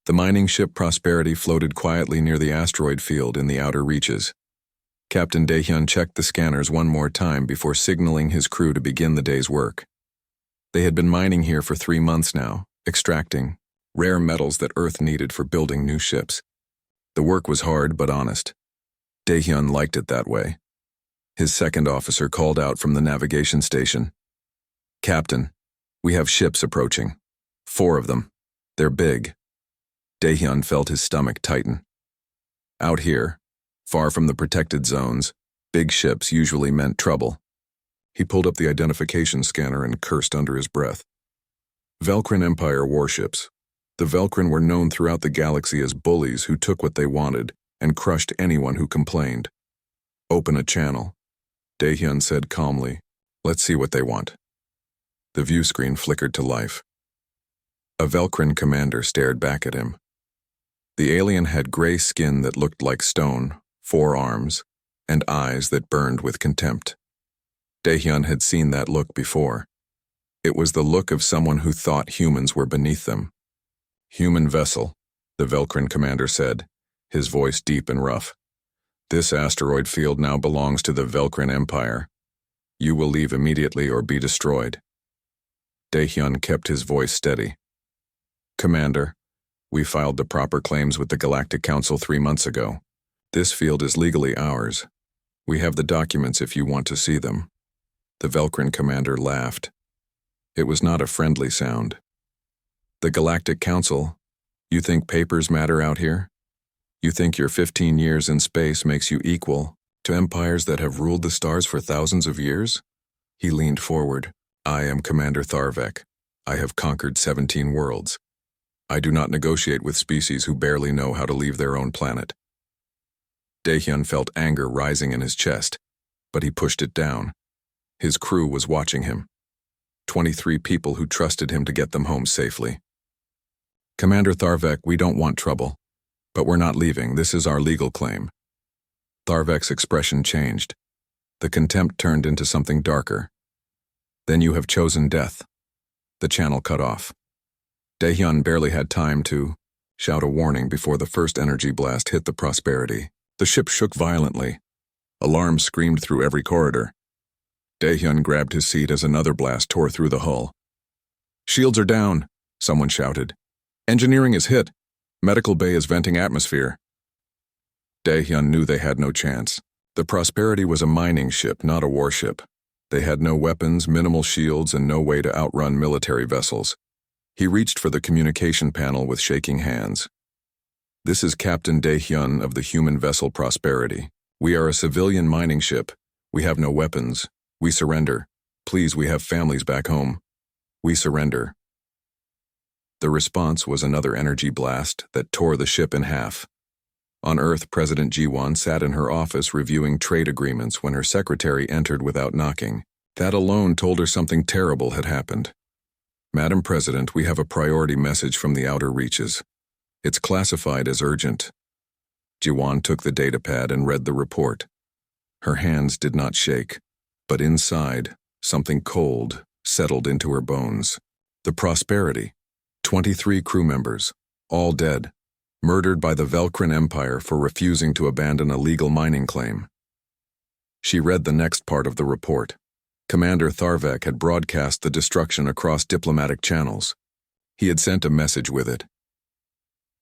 The mining ship Prosperity floated quietly near the asteroid field in the outer reaches. Captain Daehyun checked the scanners one more time before signaling his crew to begin the day's work. They had been mining here for 3 months now, extracting rare metals that Earth needed for building new ships. The work was hard but honest. Daehyun liked it that way. His second officer called out from the navigation station. "Captain, we have ships approaching. 4 of them. They're big." Daehyun felt his stomach tighten. Out here, far from the protected zones, big ships usually meant trouble. He pulled up the identification scanner and cursed under his breath. Velcrin Empire warships. The Velcrin were known throughout the galaxy as bullies who took what they wanted and crushed anyone who complained. "Open a channel," Daehyun said calmly. "Let's see what they want." The view screen flickered to life. A Velcrin commander stared back at him. The alien had gray skin that looked like stone, 4 arms, and eyes that burned with contempt. Daehyun had seen that look before. It was the look of someone who thought humans were beneath them. "Human vessel," the Velcrin commander said, his voice deep and rough. "This asteroid field now belongs to the Velcrin Empire. You will leave immediately or be destroyed." Daehyun kept his voice steady. "Commander, we filed the proper claims with the Galactic Council 3 months ago. This field is legally ours. We have the documents if you want to see them." The Velcrin commander laughed. It was not a friendly sound. "The Galactic Council? You think papers matter out here? You think your 15 years in space makes you equal to empires that have ruled the stars for thousands of years?" He leaned forward. "I am Commander Tharvek. I have conquered 17 worlds. I do not negotiate with species who barely know how to leave their own planet." Daehyun felt anger rising in his chest, but he pushed it down. His crew was watching him. 23 people who trusted him to get them home safely. "Commander Tharvek, we don't want trouble. But we're not leaving. This is our legal claim." Tharvek's expression changed. The contempt turned into something darker. "Then you have chosen death." The channel cut off. Daehyun barely had time to shout a warning before the first energy blast hit the Prosperity. The ship shook violently. Alarms screamed through every corridor. Daehyun grabbed his seat as another blast tore through the hull. "Shields are down," someone shouted. "Engineering is hit. Medical bay is venting atmosphere." Daehyun knew they had no chance. The Prosperity was a mining ship, not a warship. They had no weapons, minimal shields, and no way to outrun military vessels. He reached for the communication panel with shaking hands. "This is Captain Daehyun of the human vessel Prosperity. We are a civilian mining ship. We have no weapons. We surrender. Please, we have families back home. We surrender." The response was another energy blast that tore the ship in half. On Earth, President Ji-won sat in her office reviewing trade agreements when her secretary entered without knocking. That alone told her something terrible had happened. "Madam President, we have a priority message from the outer reaches. It's classified as urgent." Ji-won took the datapad and read the report. Her hands did not shake, but inside, something cold settled into her bones. The Prosperity. 23 crew members, all dead, murdered by the Velcrin Empire for refusing to abandon a legal mining claim. She read the next part of the report. Commander Tharvek had broadcast the destruction across diplomatic channels. He had sent a message with it.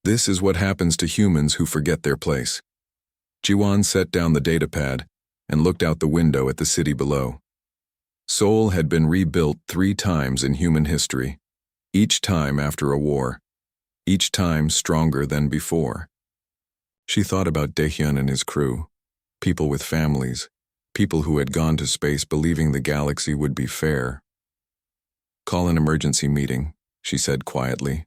"This is what happens to humans who forget their place." Ji-won set down the datapad and looked out the window at the city below. Seoul had been rebuilt 3 times in human history, each time after a war, each time stronger than before. She thought about Daehyun and his crew, people with families, people who had gone to space believing the galaxy would be fair. "Call an emergency meeting," she said quietly.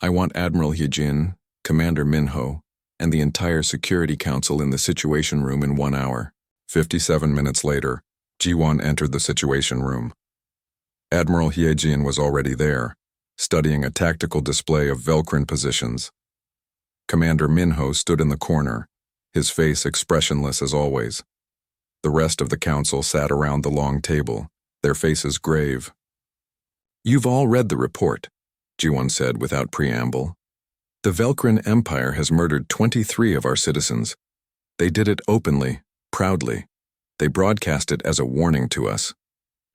"I want Admiral Hyejin, Commander Minho, and the entire Security Council in the Situation Room in 1 hour. 57 minutes later, Ji-won entered the Situation Room. Admiral Hyejin was already there, studying a tactical display of Velcrin positions. Commander Minho stood in the corner, his face expressionless as always. The rest of the council sat around the long table, their faces grave. "You've all read the report," Ji-won said without preamble. The Velkrin Empire has murdered 23 of our citizens. They did it openly, proudly. They broadcast it as a warning to us.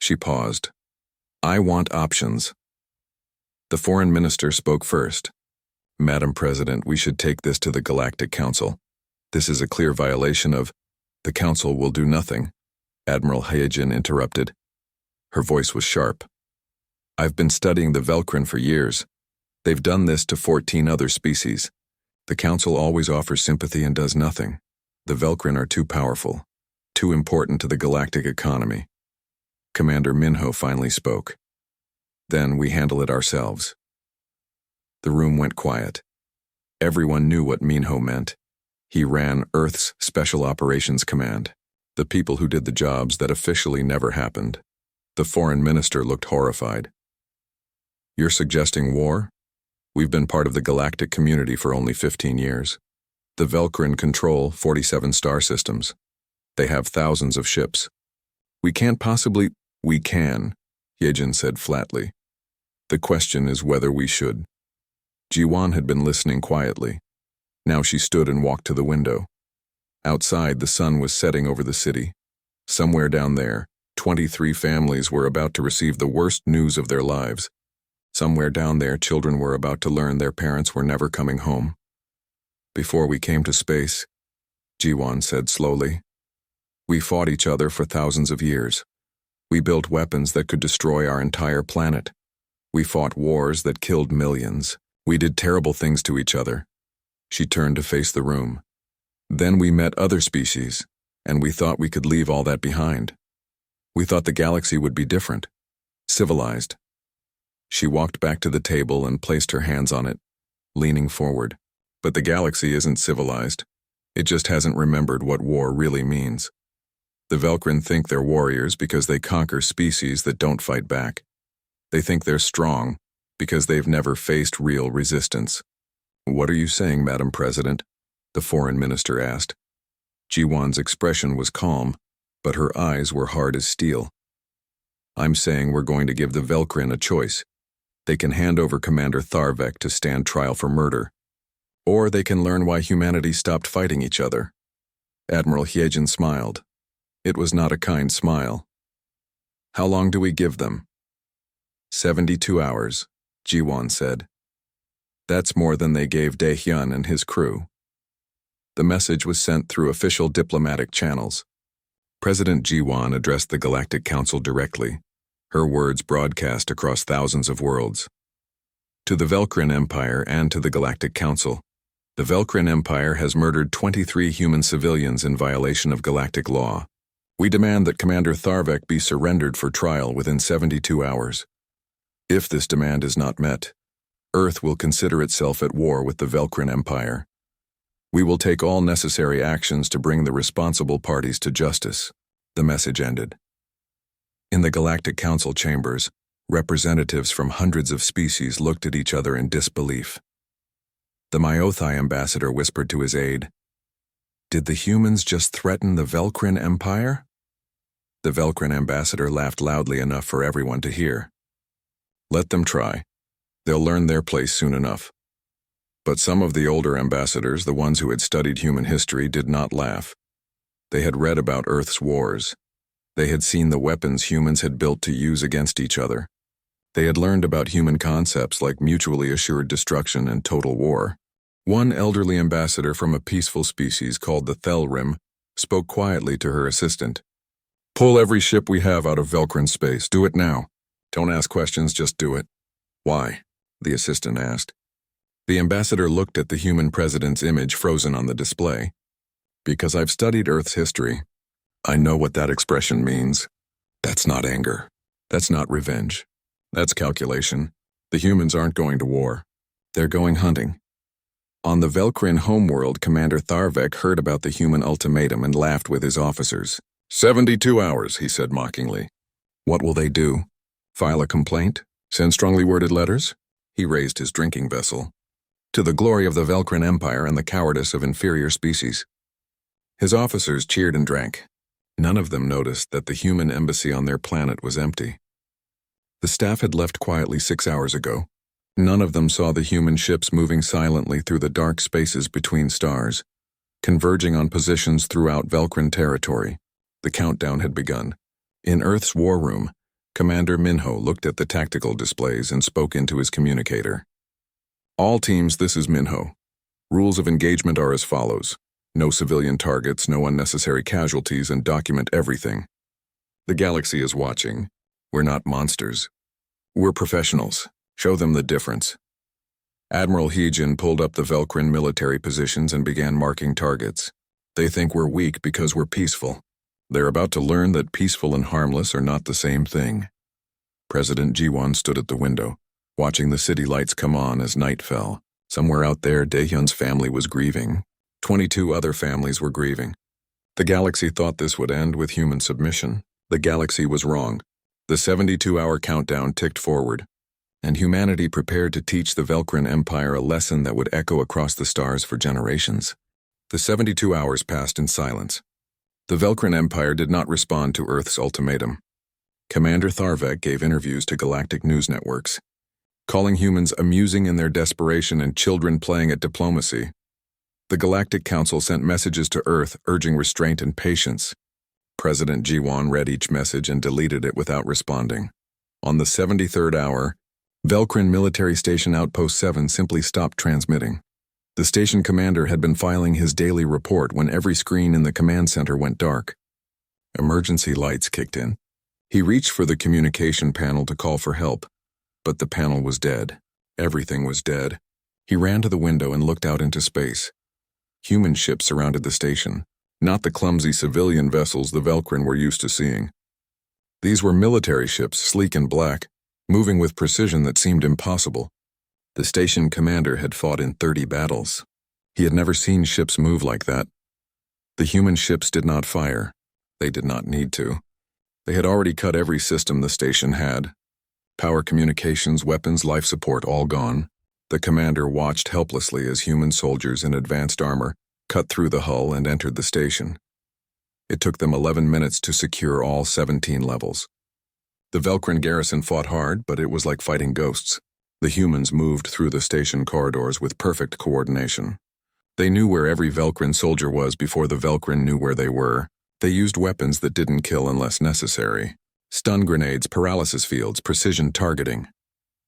She paused. I want options. The foreign minister spoke first. Madam President, we should take this to the Galactic Council. This is a clear violation of... The Council will do nothing. Admiral Hyejin interrupted. Her voice was sharp. I've been studying the Velkrin for years. They've done this to 14 other species. The Council always offers sympathy and does nothing. The Velkrin are too powerful, too important to the galactic economy. Commander Minho finally spoke. Then we handle it ourselves. The room went quiet. Everyone knew what Minho meant. He ran Earth's Special Operations Command, the people who did the jobs that officially never happened. The foreign minister looked horrified. You're suggesting war? We've been part of the galactic community for only 15 years. The Velkrin control 47 star systems. They have thousands of ships. We can't possibly... We can, Hyejin said flatly. The question is whether we should. Jiwan had been listening quietly. Now she stood and walked to the window. Outside, the sun was setting over the city. Somewhere down there, 23 families were about to receive the worst news of their lives. Somewhere down there, children were about to learn their parents were never coming home. Before we came to space, Jiwan said slowly, we fought each other for thousands of years. We built weapons that could destroy our entire planet. We fought wars that killed millions. We did terrible things to each other. She turned to face the room. Then we met other species, and we thought we could leave all that behind. We thought the galaxy would be different, civilized. She walked back to the table and placed her hands on it, leaning forward. But the galaxy isn't civilized. It just hasn't remembered what war really means. The Velkrin think they're warriors because they conquer species that don't fight back. They think they're strong because they've never faced real resistance. What are you saying, Madam President? The foreign minister asked. Jiwan's expression was calm, but her eyes were hard as steel. I'm saying we're going to give the Velkrin a choice. They can hand over Commander Tharvek to stand trial for murder. Or they can learn why humanity stopped fighting each other. Admiral Hyejin smiled. It was not a kind smile. How long do we give them? 72 hours, Jiwan said. That's more than they gave Daehyun and his crew. The message was sent through official diplomatic channels. President Jiwan addressed the Galactic Council directly, her words broadcast across thousands of worlds. To the Velkrin Empire and to the Galactic Council, the Velkrin Empire has murdered 23 human civilians in violation of galactic law. We demand that Commander Tharvek be surrendered for trial within 72 hours. If this demand is not met, Earth will consider itself at war with the Velkrin Empire. We will take all necessary actions to bring the responsible parties to justice, the message ended. In the Galactic Council chambers, representatives from hundreds of species looked at each other in disbelief. The Myothai ambassador whispered to his aide, Did the humans just threaten the Velkrin Empire? The Velkrin ambassador laughed loudly enough for everyone to hear. Let them try. They'll learn their place soon enough. But some of the older ambassadors, the ones who had studied human history, did not laugh. They had read about Earth's wars. They had seen the weapons humans had built to use against each other. They had learned about human concepts like mutually assured destruction and total war. One elderly ambassador from a peaceful species called the Thelrim spoke quietly to her assistant. Pull every ship we have out of Velkrin space. Do it now. Don't ask questions, just do it. Why? The assistant asked. The ambassador looked at the human president's image frozen on the display. Because I've studied Earth's history. I know what that expression means. That's not anger. That's not revenge. That's calculation. The humans aren't going to war. They're going hunting. On the Velkrin homeworld, Commander Tharvek heard about the human ultimatum and laughed with his officers. 72 hours, he said mockingly. What will they do? File a complaint? Send strongly worded letters? He raised his drinking vessel. To the glory of the Velkrin Empire and the cowardice of inferior species. His officers cheered and drank. None of them noticed that the human embassy on their planet was empty. The staff had left quietly 6 hours ago. None of them saw the human ships moving silently through the dark spaces between stars, converging on positions throughout Velcrin territory. The countdown had begun. In Earth's war room, Commander Minho looked at the tactical displays and spoke into his communicator. "All teams, this is Minho. Rules of engagement are as follows. No civilian targets, no unnecessary casualties, and document everything. The galaxy is watching. We're not monsters. We're professionals. Show them the difference." Admiral Heejin pulled up the Velcrin military positions and began marking targets. "They think we're weak because we're peaceful. They're about to learn that peaceful and harmless are not the same thing." President Jiwon stood at the window, watching the city lights come on as night fell. Somewhere out there, Daehyun's family was grieving. 22 other families were grieving. The galaxy thought this would end with human submission. The galaxy was wrong. The 72-hour countdown ticked forward, and humanity prepared to teach the Velcrin Empire a lesson that would echo across the stars for generations. The 72 hours passed in silence. The Velcrin Empire did not respond to Earth's ultimatum. Commander Tharvek gave interviews to galactic news networks, calling humans amusing in their desperation and children playing at diplomacy. The Galactic Council sent messages to Earth urging restraint and patience. President Jiwon read each message and deleted it without responding. On the 73rd hour, Velcrin Military Station Outpost 7 simply stopped transmitting. The station commander had been filing his daily report when every screen in the command center went dark. Emergency lights kicked in. He reached for the communication panel to call for help, but the panel was dead. Everything was dead. He ran to the window and looked out into space. Human ships surrounded the station, not the clumsy civilian vessels the Velcrin were used to seeing. These were military ships, sleek and black, moving with precision that seemed impossible. The station commander had fought in 30 battles. He had never seen ships move like that. The human ships did not fire. They did not need to. They had already cut every system the station had. Power communications, weapons, life support, all gone. The commander watched helplessly as human soldiers in advanced armor cut through the hull and entered the station. It took them 11 minutes to secure all 17 levels. The Velcrin garrison fought hard, but it was like fighting ghosts. The humans moved through the station corridors with perfect coordination. They knew where every Velcrin soldier was before the Velcrin knew where they were. They used weapons that didn't kill unless necessary. Stun grenades, paralysis fields, precision targeting.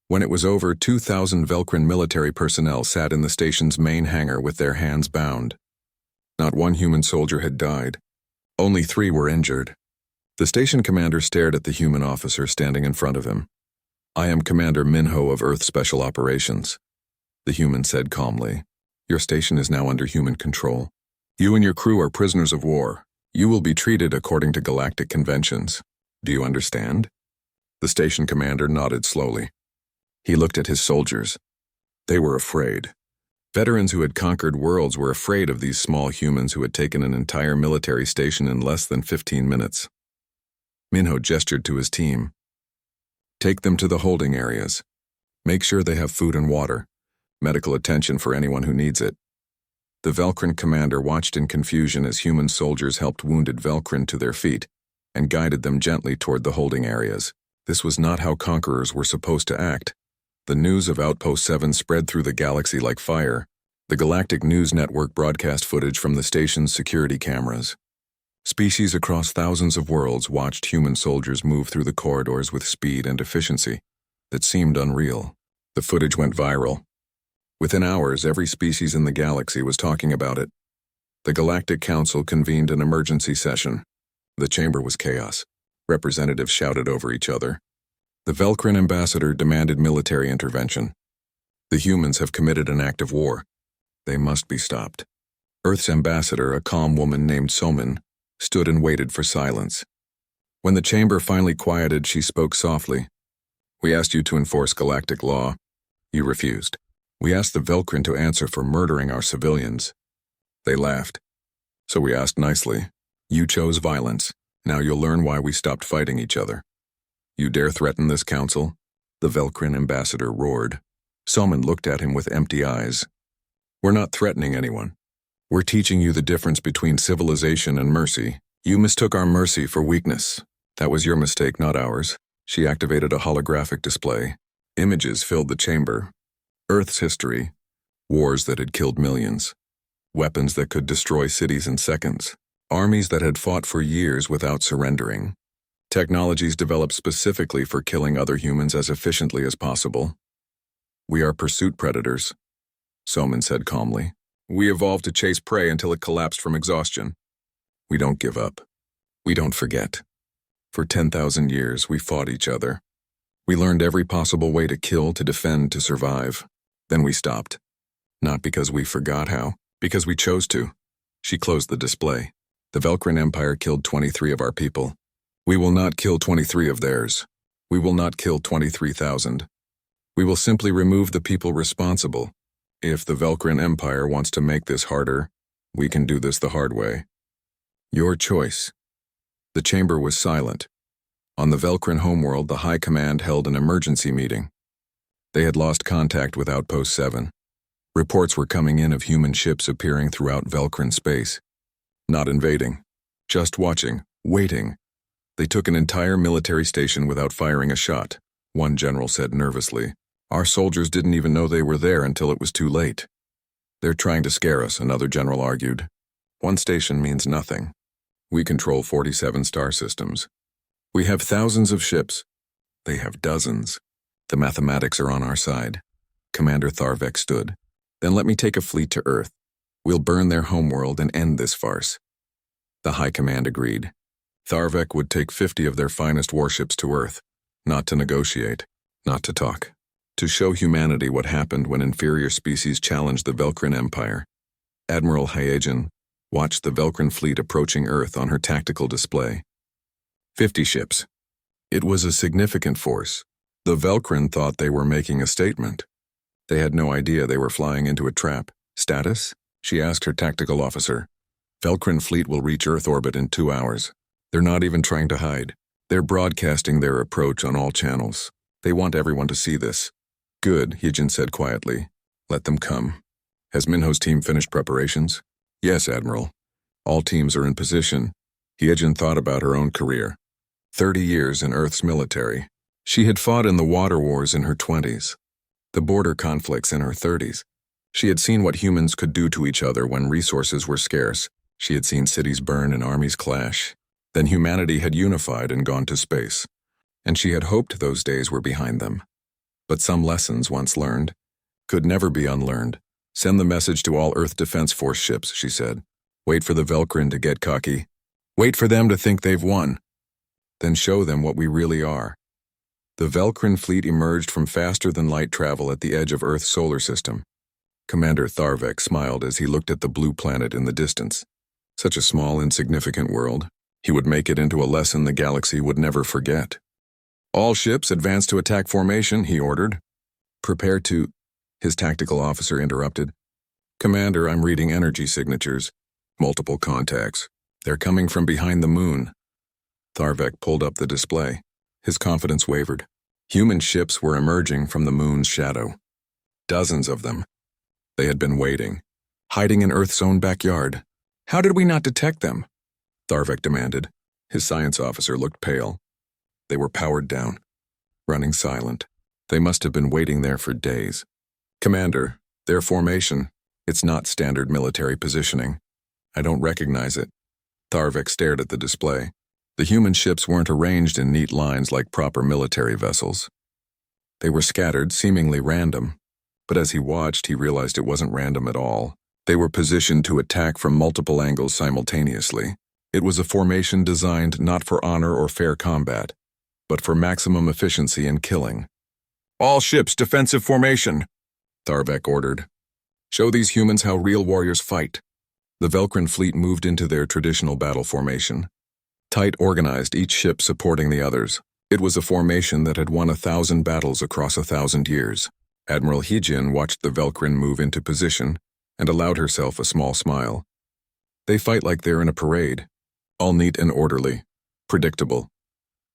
When it was over, 2,000 Velcrin military personnel sat in the station's main hangar with their hands bound. Not one human soldier had died. Only 3 were injured. The station commander stared at the human officer standing in front of him. "I am Commander Minho of Earth Special Operations," the human said calmly. "Your station is now under human control. You and your crew are prisoners of war. You will be treated according to galactic conventions. Do you understand?" The station commander nodded slowly. He looked at his soldiers. They were afraid. Veterans who had conquered worlds were afraid of these small humans who had taken an entire military station in less than 15 minutes. Minho gestured to his team. "Take them to the holding areas. Make sure they have food and water, medical attention for anyone who needs it." The Velcrin commander watched in confusion as human soldiers helped wounded Velcrin to their feet and guided them gently toward the holding areas. This was not how conquerors were supposed to act. The news of Outpost 7 spread through the galaxy like fire. The Galactic News Network broadcast footage from the station's security cameras. Species across thousands of worlds watched human soldiers move through the corridors with speed and efficiency that seemed unreal. The footage went viral. Within hours, every species in the galaxy was talking about it. The Galactic Council convened an emergency session. The chamber was chaos. Representatives shouted over each other. The Velcrin ambassador demanded military intervention. The humans have committed an act of war. They must be stopped. Earth's ambassador, a calm woman named Somin, stood and waited for silence. When the chamber finally quieted, she spoke softly. "We asked you to enforce galactic law. You refused. We asked the Velcrin to answer for murdering our civilians. They laughed. So we asked nicely. You chose violence. Now you'll learn why we stopped fighting each other. You dare threaten this council?" The Velcrin ambassador roared. Somin looked at him with empty eyes. "We're not threatening anyone. We're teaching you the difference between civilization and mercy. You mistook our mercy for weakness. That was your mistake, not ours." She activated a holographic display. Images filled the chamber. Earth's history, wars that had killed millions, weapons that could destroy cities in seconds, armies that had fought for years without surrendering, technologies developed specifically for killing other humans as efficiently as possible. We are pursuit predators, Soman said calmly. We evolved to chase prey until it collapsed from exhaustion. We don't give up. We don't forget. For 10,000 years, we fought each other. We learned every possible way to kill, to defend, to survive. Then we stopped. Not because we forgot how, because we chose to. She closed the display. The Velcrin Empire killed 23 of our people. We will not kill 23 of theirs. We will not kill 23,000. We will simply remove the people responsible. If the Velcrin Empire wants to make this harder, we can do this the hard way. Your choice. The chamber was silent. On the Velcrin homeworld, the High Command held an emergency meeting. They had lost contact with Outpost 7. Reports were coming in of human ships appearing throughout Velcrin space. Not invading. Just watching, waiting. They took an entire military station without firing a shot, one general said nervously. Our soldiers didn't even know they were there until it was too late. They're trying to scare us, another general argued. One station means nothing. We control 47 star systems. We have thousands of ships. They have dozens. The mathematics are on our side. Commander Tharvek stood. Then let me take a fleet to Earth. We'll burn their homeworld and end this farce. The High Command agreed. Tharvek would take 50 of their finest warships to Earth, not to negotiate, not to talk, to show humanity what happened when inferior species challenged the Velcrin Empire. Admiral Hyegen watched the Velcrin fleet approaching Earth on her tactical display. 50 ships. It was a significant force. The Velcrin thought they were making a statement. They had no idea they were flying into a trap. Status? She asked her tactical officer. Velcrin fleet will reach Earth orbit in 2 hours. They're not even trying to hide. They're broadcasting their approach on all channels. They want everyone to see this. Good, Hyegen said quietly. Let them come. Has Minho's team finished preparations? Yes, Admiral. All teams are in position. Hyegen thought about her own career. 30 years in Earth's military. She had fought in the water wars in her 20s. The border conflicts in her 30s. She had seen what humans could do to each other when resources were scarce. She had seen cities burn and armies clash. Then humanity had unified and gone to space. And she had hoped those days were behind them. But some lessons once learned could never be unlearned. Send the message to all Earth Defense Force ships, she said. Wait for the Velcrin to get cocky. Wait for them to think they've won. Then show them what we really are. The Velcrin fleet emerged from faster-than-light travel at the edge of Earth's solar system. Commander Tharvek smiled as he looked at the blue planet in the distance. Such a small, insignificant world. He would make it into a lesson the galaxy would never forget. All ships advance to attack formation, he ordered. Prepare to... His tactical officer interrupted. Commander, I'm reading energy signatures. Multiple contacts. They're coming from behind the moon. Tharvek pulled up the display. His confidence wavered. Human ships were emerging from the moon's shadow. Dozens of them. They had been waiting, hiding in Earth's own backyard. How did we not detect them? Tharvek demanded. His science officer looked pale. They were powered down, running silent. They must have been waiting there for days. Commander, their formation, it's not standard military positioning. I don't recognize it. Tharvek stared at the display. The human ships weren't arranged in neat lines like proper military vessels. They were scattered, seemingly random. But as he watched, he realized it wasn't random at all. They were positioned to attack from multiple angles simultaneously. It was a formation designed not for honor or fair combat, but for maximum efficiency in killing. All ships, defensive formation, Tharvek ordered. Show these humans how real warriors fight. The Velcrin fleet moved into their traditional battle formation. Tight organized, each ship supporting the others. It was a formation that had won 1,000 battles across 1,000 years. Admiral Hyegen watched the Velcrin move into position and allowed herself a small smile. They fight like they're in a parade, all neat and orderly, predictable.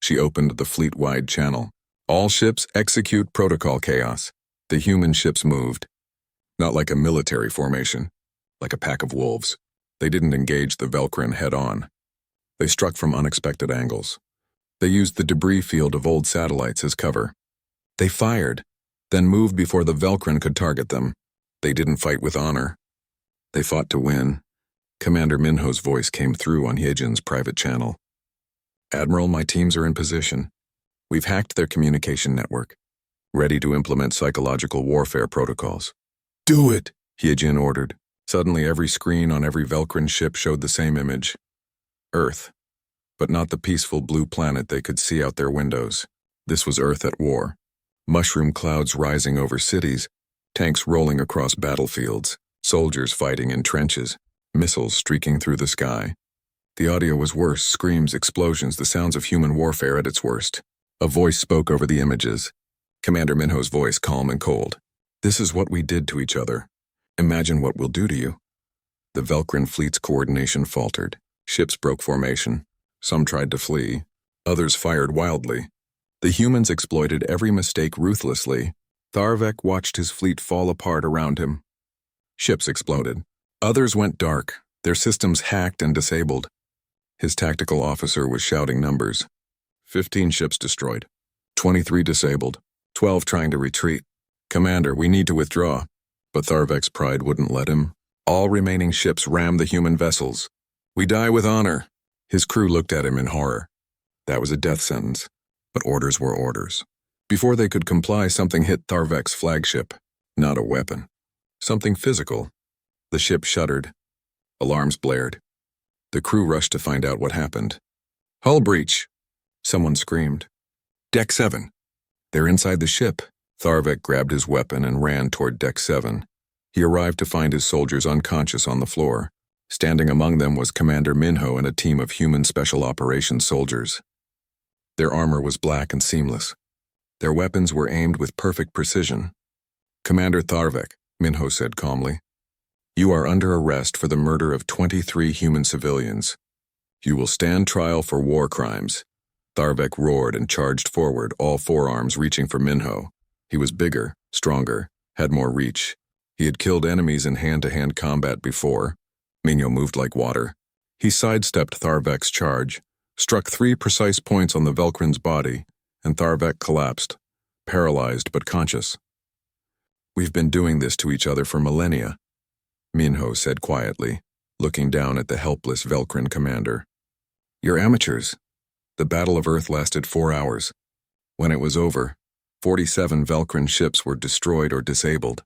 She opened the fleet-wide channel. All ships execute protocol chaos. The human ships moved. Not like a military formation, like a pack of wolves. They didn't engage the Velcrin head-on. They struck from unexpected angles. They used the debris field of old satellites as cover. They fired, then moved before the Velcrin could target them. They didn't fight with honor. They fought to win. Commander Minho's voice came through on Hyejin's private channel. Admiral, my teams are in position. We've hacked their communication network, ready to implement psychological warfare protocols. Do it, Hyejin ordered. Suddenly every screen on every Velcrin ship showed the same image. Earth, but not the peaceful blue planet they could see out their windows. This was Earth at war. Mushroom clouds rising over cities, tanks rolling across battlefields, soldiers fighting in trenches, missiles streaking through the sky. The audio was worse, screams, explosions, the sounds of human warfare at its worst. A voice spoke over the images. Commander Minho's voice, calm and cold. This is what we did to each other. Imagine what we'll do to you. The Velcrin fleet's coordination faltered. Ships broke formation. Some tried to flee. Others fired wildly. The humans exploited every mistake ruthlessly. Tharvek watched his fleet fall apart around him. Ships exploded. Others went dark, their systems hacked and disabled. His tactical officer was shouting numbers. 15 ships destroyed. 23 disabled. 12 trying to retreat. Commander, we need to withdraw. But Tharvek's pride wouldn't let him. All remaining ships rammed the human vessels. We die with honor. His crew looked at him in horror. That was a death sentence. But orders were orders. Before they could comply, something hit Tharvek's flagship. Not a weapon. Something physical. The ship shuddered. Alarms blared. The crew rushed to find out what happened. Hull breach! Someone screamed. Deck 7. They're inside the ship. Tharvek grabbed his weapon and ran toward Deck 7. He arrived to find his soldiers unconscious on the floor. Standing among them was Commander Minho and a team of human special operations soldiers. Their armor was black and seamless. Their weapons were aimed with perfect precision. Commander Tharvek, Minho said calmly, you are under arrest for the murder of 23 human civilians. You will stand trial for war crimes. Tharvek roared and charged forward, all forearms reaching for Minho. He was bigger, stronger, had more reach. He had killed enemies in hand-to-hand combat before. Minho moved like water. He sidestepped Tharvek's charge, struck 3 precise points on the Velcrin's body, and Tharvek collapsed, paralyzed but conscious. We've been doing this to each other for millennia, Minho said quietly, looking down at the helpless Velcrin commander. You're amateurs. The Battle of Earth lasted 4 hours. When it was over, 47 Velcrin ships were destroyed or disabled.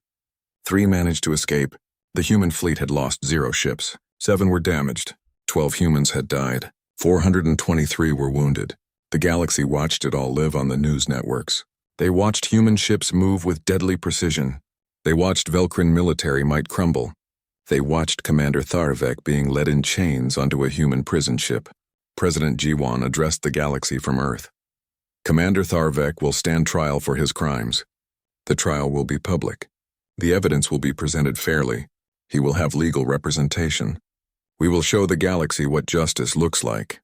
3 managed to escape. The human fleet had lost 0 ships. 7 were damaged. 12 humans had died. 423 were wounded. The galaxy watched it all live on the news networks. They watched human ships move with deadly precision. They watched Velcrin military might crumble. They watched Commander Tharvek being led in chains onto a human prison ship. President Jiwan addressed the galaxy from Earth. Commander Tharvek will stand trial for his crimes. The trial will be public. The evidence will be presented fairly. He will have legal representation. We will show the galaxy what justice looks like.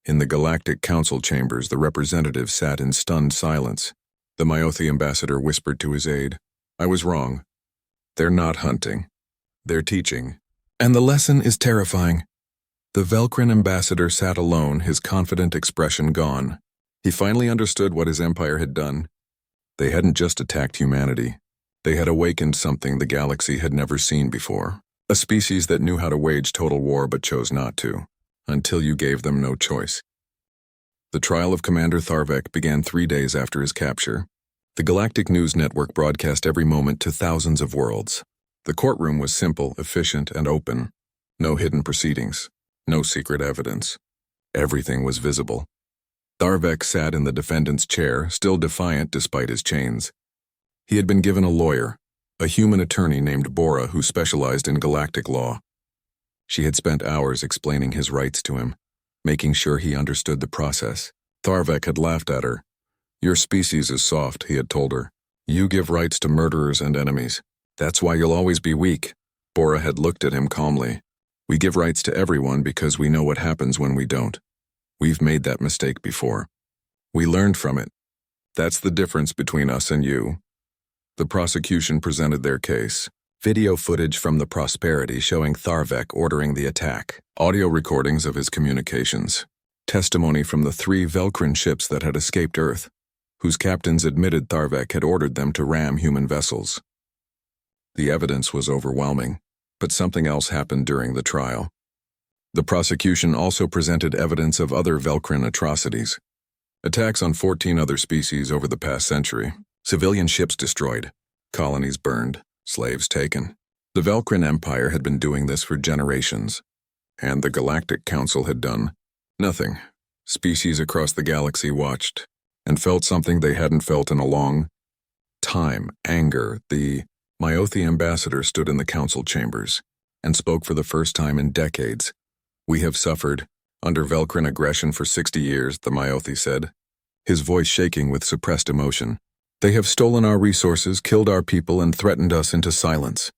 In the Galactic Council chambers, the representatives sat in stunned silence. The Myothi ambassador whispered to his aide, I was wrong. They're not hunting. They're teaching. And the lesson is terrifying. The Velcrin ambassador sat alone, his confident expression gone. He finally understood what his empire had done. They hadn't just attacked humanity. They had awakened something the galaxy had never seen before. A species that knew how to wage total war but chose not to, until you gave them no choice. The trial of Commander Tharvek began 3 days after his capture. The Galactic News Network broadcast every moment to thousands of worlds. The courtroom was simple, efficient, and open. No hidden proceedings. No secret evidence. Everything was visible. Tharvek sat in the defendant's chair, still defiant despite his chains. He had been given a lawyer, a human attorney named Bora who specialized in galactic law. She had spent hours explaining his rights to him, making sure he understood the process. Tharvek had laughed at her. Your species is soft, he had told her. You give rights to murderers and enemies. That's why you'll always be weak. Bora had looked at him calmly. We give rights to everyone because we know what happens when we don't. We've made that mistake before. We learned from it. That's the difference between us and you. The prosecution presented their case. Video footage from the Prosperity showing Tharvek ordering the attack. Audio recordings of his communications. Testimony from the 3 Velcrin ships that had escaped Earth, whose captains admitted Tharvek had ordered them to ram human vessels. The evidence was overwhelming, but something else happened during the trial. The prosecution also presented evidence of other Velkrin atrocities. Attacks on 14 other species over the past century, civilian ships destroyed, colonies burned, slaves taken. The Velkrin Empire had been doing this for generations, and the Galactic Council had done nothing. Species across the galaxy watched and felt something they hadn't felt in a long time: anger. The Myothi ambassador stood in the council chambers and spoke for the first time in decades. "We have suffered under Velkrin aggression for 60 years, the Myothi said, his voice shaking with suppressed emotion. "They have stolen our resources, killed our people, and threatened us into silence.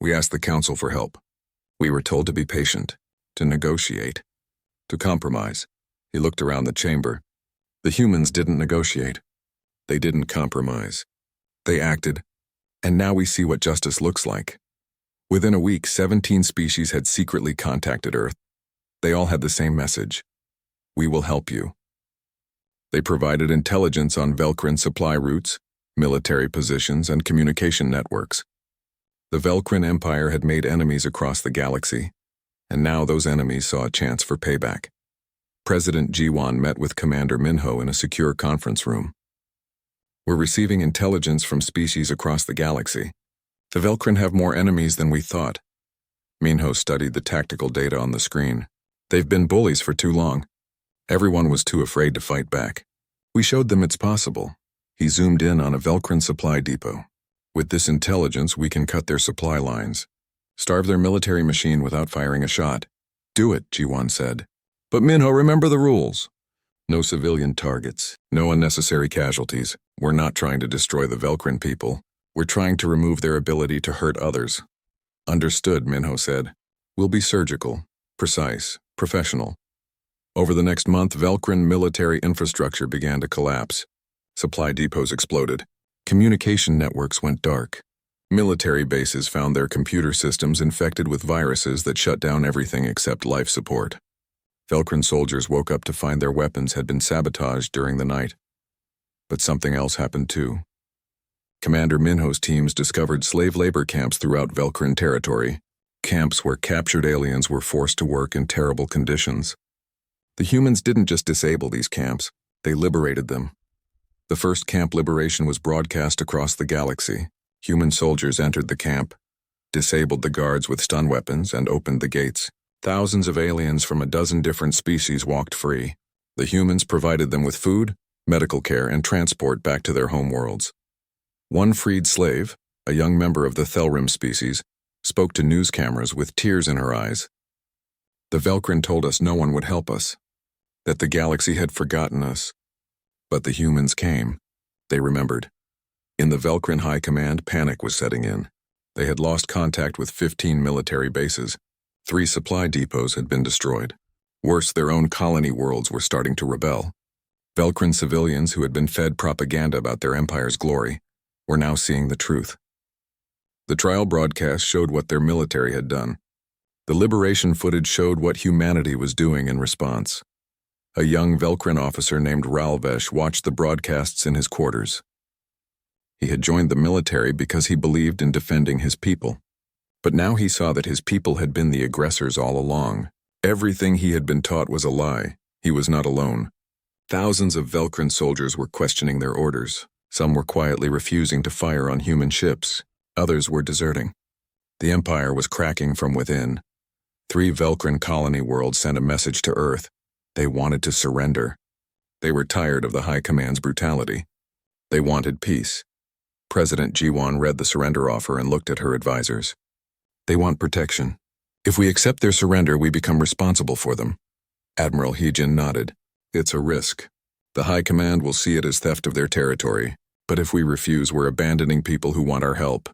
We asked the council for help. We were told to be patient, to negotiate, to compromise." He looked around the chamber. The humans didn't negotiate. They didn't compromise. They acted, and now we see what justice looks like. Within a week, 17 species had secretly contacted Earth. They all had the same message: "We will help you." They provided intelligence on Velkrin supply routes, military positions, and communication networks. The Velkrin Empire had made enemies across the galaxy, and now those enemies saw a chance for payback. President Jiwan met with Commander Minho in a secure conference room. "We're receiving intelligence from species across the galaxy. The Velkrin have more enemies than we thought." Minho studied the tactical data on the screen. "They've been bullies for too long. Everyone was too afraid to fight back. We showed them it's possible." He zoomed in on a Velkrin supply depot. "With this intelligence, we can cut their supply lines, starve their military machine without firing a shot." "Do it," Jiwan said. "But Minho, remember the rules. No civilian targets, no unnecessary casualties. We're not trying to destroy the Velkrin people. We're trying to remove their ability to hurt others." "Understood," Minho said. "We'll be surgical, precise, professional." Over the next month, Velkrin military infrastructure began to collapse. Supply depots exploded. Communication networks went dark. Military bases found their computer systems infected with viruses that shut down everything except life support. Velkrin soldiers woke up to find their weapons had been sabotaged during the night. But something else happened too. Commander Minho's teams discovered slave labor camps throughout Velkrin territory, camps where captured aliens were forced to work in terrible conditions. The humans didn't just disable these camps, they liberated them. The first camp liberation was broadcast across the galaxy. Human soldiers entered the camp, disabled the guards with stun weapons, and opened the gates. Thousands of aliens from a dozen different species walked free. The humans provided them with food, medical care, and transport back to their homeworlds. One freed slave, a young member of the Thelrim species, spoke to news cameras with tears in her eyes. "The Velkrin told us no one would help us, that the galaxy had forgotten us. But the humans came." They remembered. In the Velkrin High Command, panic was setting in. They had lost contact with 15 military bases. 3 supply depots had been destroyed. Worse, their own colony worlds were starting to rebel. Velkrin civilians who had been fed propaganda about their empire's glory were now seeing the truth. The trial broadcast showed what their military had done. The liberation footage showed what humanity was doing in response. A young Velkrin officer named Ralvesh watched the broadcasts in his quarters. He had joined the military because he believed in defending his people. But now he saw that his people had been the aggressors all along. Everything he had been taught was a lie. He was not alone. Thousands of Velkrin soldiers were questioning their orders. Some were quietly refusing to fire on human ships. Others were deserting. The Empire was cracking from within. 3 Velkrin colony worlds sent a message to Earth. They wanted to surrender. They were tired of the High Command's brutality. They wanted peace. President Jiwan read the surrender offer and looked at her advisors. "They want protection. If we accept their surrender, we become responsible for them." Admiral Heejin nodded. "It's a risk. The High Command will see it as theft of their territory, but if we refuse, we're abandoning people who want our help."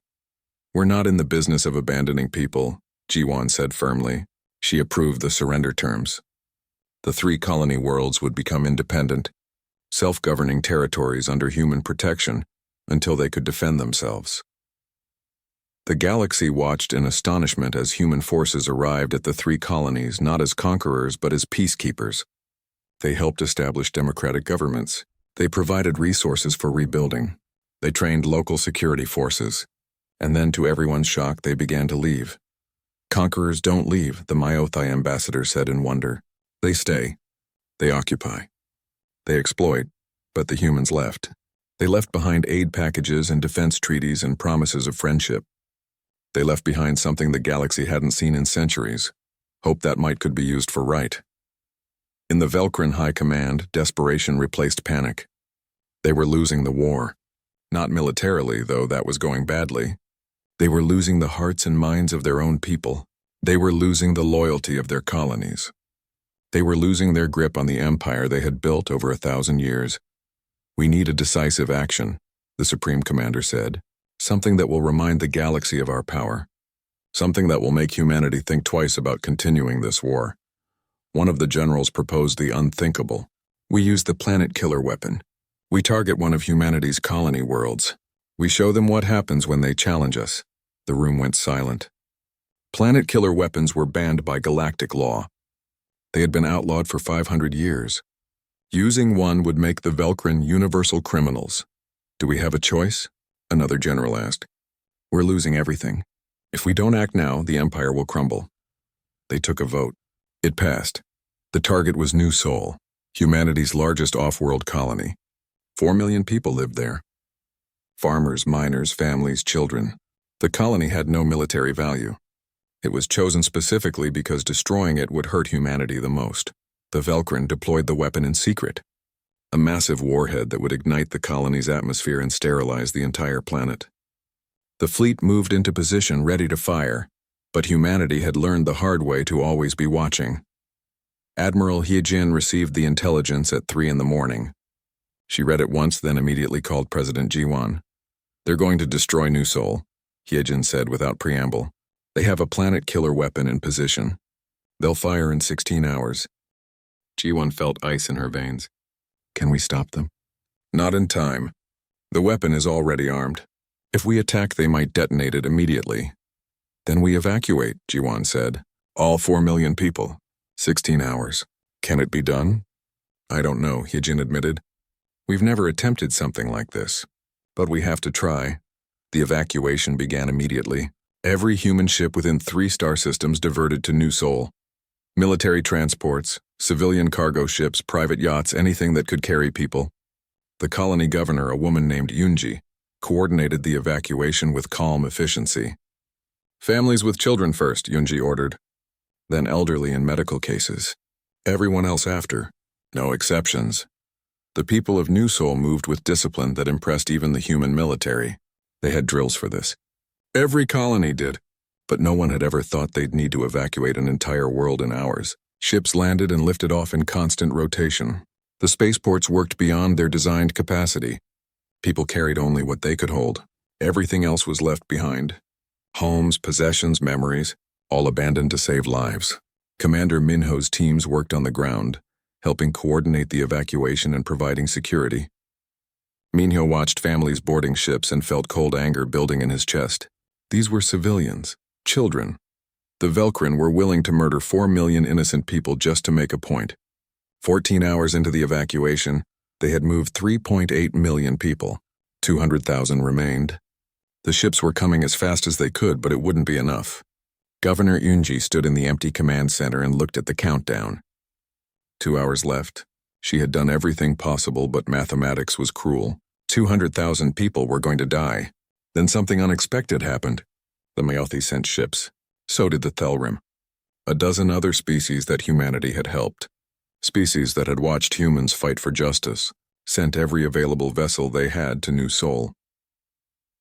"We're not in the business of abandoning people," Jiwan said firmly. She approved the surrender terms. The 3 colony worlds would become independent, self-governing territories under human protection until they could defend themselves. The galaxy watched in astonishment as human forces arrived at the 3 colonies not as conquerors but as peacekeepers. They helped establish democratic governments, They provided resources for rebuilding. They trained local security forces. And then, to everyone's shock, they began to leave. Conquerors don't leave, the Myothi ambassador said in wonder. They stay. They occupy. They exploit. But the humans left. They left behind aid packages and defense treaties and promises of friendship. They left behind something the galaxy hadn't seen in centuries. Hope that might could be used for right. In the Velcrin High Command, desperation replaced panic. They were losing the war. Not militarily, though that was going badly. They were losing the hearts and minds of their own people. They were losing the loyalty of their colonies. They were losing their grip on the empire they had built over 1,000 years. We need a decisive action, the Supreme Commander said. Something that will remind the galaxy of our power. Something that will make humanity think twice about continuing this war. One of the generals proposed the unthinkable. We use the planet killer weapon. We target one of humanity's colony worlds. We show them what happens when they challenge us. The room went silent. Planet killer weapons were banned by galactic law. They had been outlawed for 500 years. Using one would make the Velcrin universal criminals. Do we have a choice? Another general asked. We're losing everything. If we don't act now, the empire will crumble. They took a vote. It passed. The target was New Sol, humanity's largest off-world colony. 4 million people lived there. Farmers, miners, families, children. The colony had no military value. It was chosen specifically because destroying it would hurt humanity the most. The Velcrin deployed the weapon in secret. A massive warhead that would ignite the colony's atmosphere and sterilize the entire planet. The fleet moved into position ready to fire, but humanity had learned the hard way to always be watching. Admiral Hyejin received the intelligence at 3 in the morning. She read it once, then immediately called President Jiwan. They're going to destroy New Sol, Hyejin said without preamble. They have a planet killer weapon in position. They'll fire in 16 hours. Jiwan felt ice in her veins. Can we stop them? Not in time. The weapon is already armed. If we attack, they might detonate it immediately. Then we evacuate, Jiwan said. All 4 million people. 16 hours. Can it be done? I don't know, Hyejin admitted. We've never attempted something like this. But we have to try. The evacuation began immediately. Every human ship within 3 star systems diverted to New Sol. Military transports, civilian cargo ships, private yachts, anything that could carry people. The colony governor, a woman named Yunji, coordinated the evacuation with calm efficiency. Families with children first, Yunji ordered. Then elderly and medical cases. Everyone else after. No exceptions. The people of New Sol moved with discipline that impressed even the human military. They had drills for this. Every colony did. But no one had ever thought they'd need to evacuate an entire world in hours. Ships landed and lifted off in constant rotation. The spaceports worked beyond their designed capacity. People carried only what they could hold. Everything else was left behind. Homes, possessions, memories, all abandoned to save lives. Commander Minho's teams worked on the ground, helping coordinate the evacuation and providing security. Minho watched families boarding ships and felt cold anger building in his chest. These were civilians. Children. The Velcrin were willing to murder 4 million innocent people just to make a point. 14 hours into the evacuation, they had moved 3.8 million people. 200,000 remained. The ships were coming as fast as they could, but it wouldn't be enough. Governor Yunji stood in the empty command center and looked at the countdown. 2 hours left. She had done everything possible, but mathematics was cruel. 200,000 people were going to die. Then something unexpected happened. The Myothi sent ships. So did the Thelrim. A dozen other species that humanity had helped. Species that had watched humans fight for justice, sent every available vessel they had to New Sol.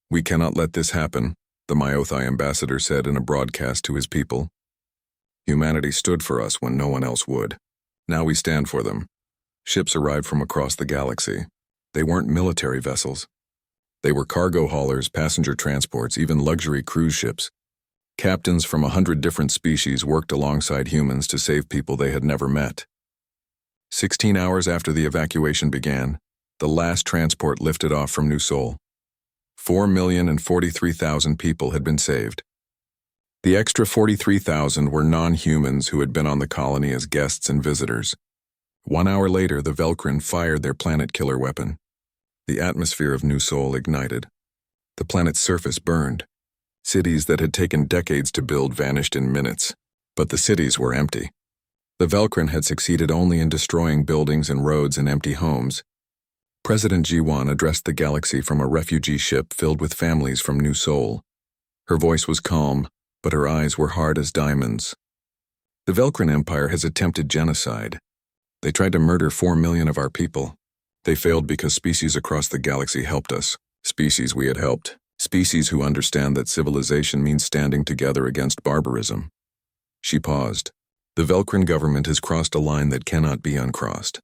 We cannot let this happen, the Myothi ambassador said in a broadcast to his people. Humanity stood for us when no one else would. Now we stand for them. Ships arrived from across the galaxy. They weren't military vessels. They were cargo haulers, passenger transports, even luxury cruise ships. Captains from 100 different species worked alongside humans to save people they had never met. 16 hours after the evacuation began, the last transport lifted off from New Sol. 4,043,000 people had been saved. The extra 43,000 were non-humans who had been on the colony as guests and visitors. 1 hour later, the Velcrin fired their planet-killer weapon. The atmosphere of New Sol ignited. The planet's surface burned. Cities that had taken decades to build vanished in minutes, but the cities were empty. The Velcrin had succeeded only in destroying buildings and roads and empty homes. President Ji-won addressed the galaxy from a refugee ship filled with families from New Sol. Her voice was calm, but her eyes were hard as diamonds. The Velcrin Empire has attempted genocide. They tried to murder 4 million of our people. They failed because species across the galaxy helped us. Species we had helped. Species who understand that civilization means standing together against barbarism. She paused. The Velcrin government has crossed a line that cannot be uncrossed.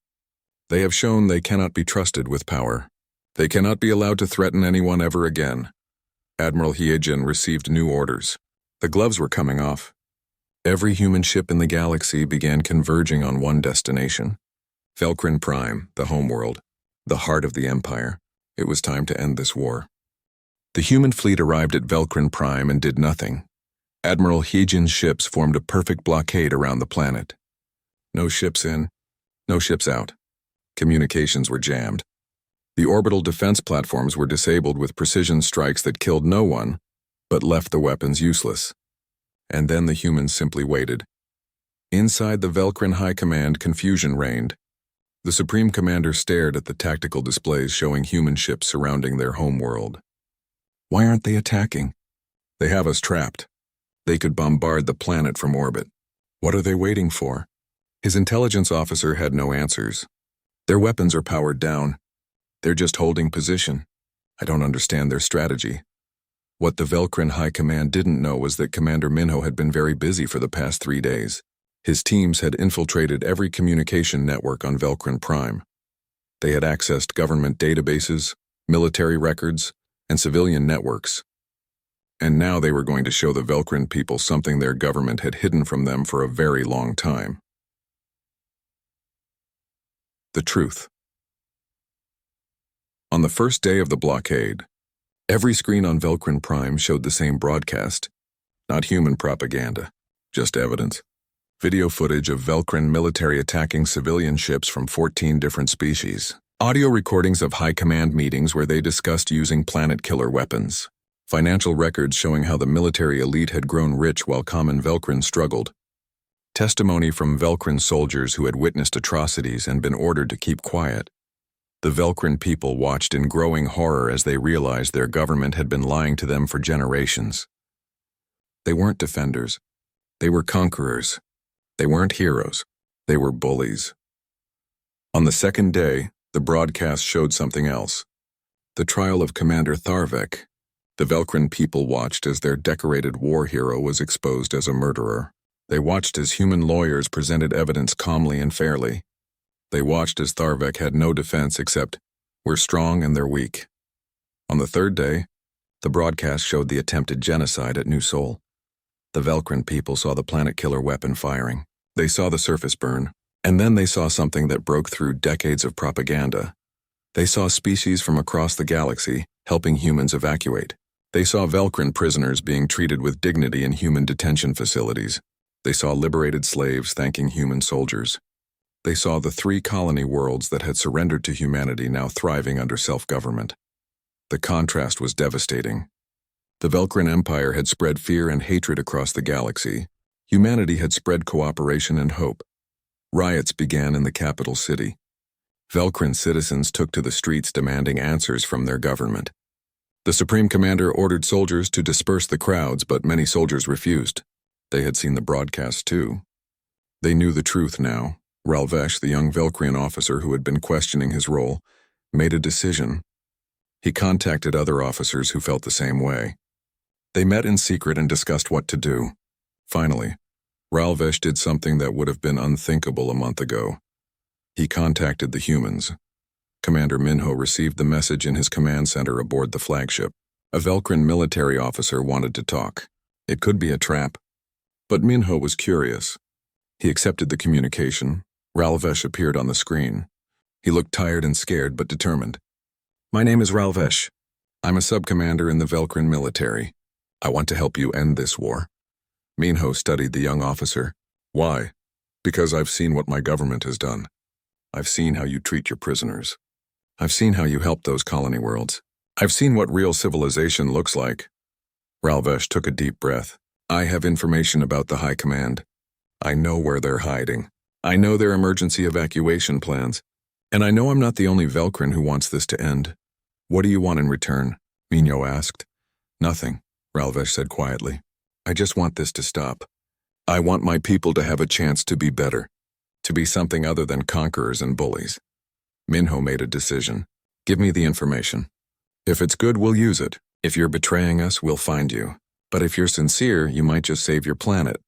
They have shown they cannot be trusted with power. They cannot be allowed to threaten anyone ever again. Admiral Hyejin received new orders. The gloves were coming off. Every human ship in the galaxy began converging on one destination. Velcrin Prime, the homeworld, the heart of the Empire. It was time to end this war. The human fleet arrived at Velcrin Prime and did nothing. Admiral Hyejin's ships formed a perfect blockade around the planet. No ships in, no ships out. Communications were jammed. The orbital defense platforms were disabled with precision strikes that killed no one, but left the weapons useless. And then the humans simply waited. Inside the Velcrin High Command, confusion reigned. The Supreme Commander stared at the tactical displays showing human ships surrounding their homeworld. Why aren't they attacking? They have us trapped. They could bombard the planet from orbit. What are they waiting for? His intelligence officer had no answers. Their weapons are powered down. They're just holding position. I don't understand their strategy. What the Velcrin High Command didn't know was that Commander Minho had been very busy for the past 3 days. His teams had infiltrated every communication network on Velcrin Prime. They had accessed government databases, military records, and civilian networks. And now they were going to show the Velcrin people something their government had hidden from them for a very long time. The truth. On the first day of the blockade, every screen on Velcrin Prime showed the same broadcast. Not human propaganda, just evidence. Video footage of Velcrin military attacking civilian ships from 14 different species. Audio recordings of high command meetings where they discussed using planet-killer weapons. Financial records showing how the military elite had grown rich while common Velcrin struggled. Testimony from Velcrin soldiers who had witnessed atrocities and been ordered to keep quiet. The Velcrin people watched in growing horror as they realized their government had been lying to them for generations. They weren't defenders. They were conquerors. They weren't heroes. They were bullies. On the second day, the broadcast showed something else. The trial of Commander Tharvek. The Velcrin people watched as their decorated war hero was exposed as a murderer. They watched as human lawyers presented evidence calmly and fairly. They watched as Tharvek had no defense except, "We're strong and they're weak." On the third day, the broadcast showed the attempted genocide at New Sol. The Velcrin people saw the planet-killer weapon firing. They saw the surface burn, and then they saw something that broke through decades of propaganda. They saw species from across the galaxy helping humans evacuate. They saw Velcrin prisoners being treated with dignity in human detention facilities. They saw liberated slaves thanking human soldiers. They saw the 3 colony worlds that had surrendered to humanity now thriving under self-government. The contrast was devastating. The Velcrin Empire had spread fear and hatred across the galaxy. Humanity had spread cooperation and hope. Riots began in the capital city. Velcrin citizens took to the streets demanding answers from their government. The Supreme Commander ordered soldiers to disperse the crowds, but many soldiers refused. They had seen the broadcast too. They knew the truth now. Ralvesh, the young Velcrian officer who had been questioning his role, made a decision. He contacted other officers who felt the same way. They met in secret and discussed what to do. Finally, Ralvesh did something that would have been unthinkable a month ago. He contacted the humans. Commander Minho received the message in his command center aboard the flagship. A Velcrin military officer wanted to talk. It could be a trap. But Minho was curious. He accepted the communication. Ralvesh appeared on the screen. He looked tired and scared, but determined. "My name is Ralvesh. I'm a sub-commander in the Velcrin military. I want to help you end this war." Minho studied the young officer. "Why?" "Because I've seen what my government has done. I've seen how you treat your prisoners. I've seen how you help those colony worlds. I've seen what real civilization looks like. Ralvesh took a deep breath. I have information about the High Command. I know where they're hiding. I know their emergency evacuation plans. And I know I'm not the only Velcrin who wants this to end. What do you want in return? Minho asked. Nothing, Ralvesh said quietly. I just want this to stop. I want my people to have a chance to be better, to be something other than conquerors and bullies. Minho made a decision. Give me the information. If it's good, we'll use it. If you're betraying us, we'll find you. But if you're sincere, you might just save your planet.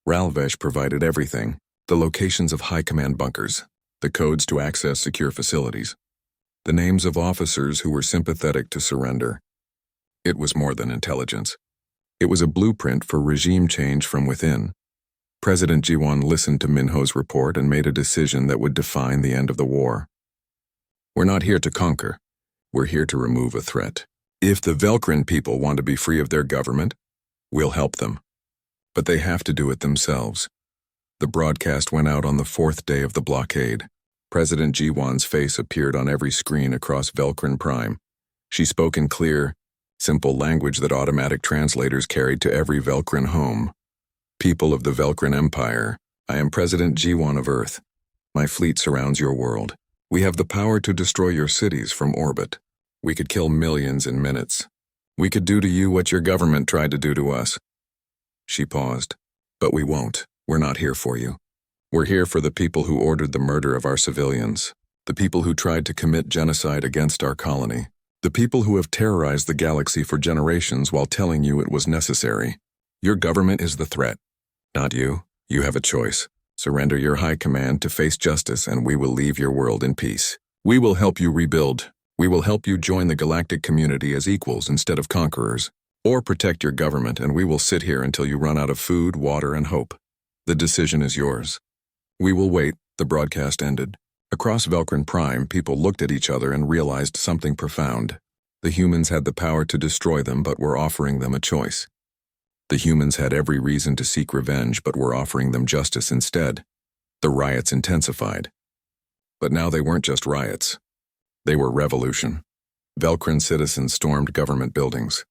Ralvesh provided everything. The locations of High Command bunkers, the codes to access secure facilities, the names of officers who were sympathetic to surrender. It was more than intelligence. It was a blueprint for regime change from within. President Jiwan listened to Minho's report and made a decision that would define the end of the war. We're not here to conquer. We're here to remove a threat. If the Velcrin people want to be free of their government, we'll help them. But they have to do it themselves. The broadcast went out on the 4th day of the blockade. President Jiwan's face appeared on every screen across Velcrin Prime. She spoke in clear, simple language that automatic translators carried to every Velcrin home. People of the Velcrin Empire, I am President Jiwan of Earth. My fleet surrounds your world. We have the power to destroy your cities from orbit. We could kill millions in minutes. We could do to you what your government tried to do to us. She paused. But we won't. We're not here for you. We're here for the people who ordered the murder of our civilians, the people who tried to commit genocide against our colony, the people who have terrorized the galaxy for generations while telling you it was necessary. Your government is the threat, not you. You have a choice. Surrender your high command to face justice and we will leave your world in peace. We will help you rebuild. We will help you join the galactic community as equals instead of conquerors. Or protect your government and we will sit here until you run out of food, water, and hope. The decision is yours. We will wait, the broadcast ended. Across Velcrin Prime, people looked at each other and realized something profound. The humans had the power to destroy them but were offering them a choice. The humans had every reason to seek revenge but were offering them justice instead. The riots intensified. But now they weren't just riots. They were revolution. Velcrin citizens stormed government buildings.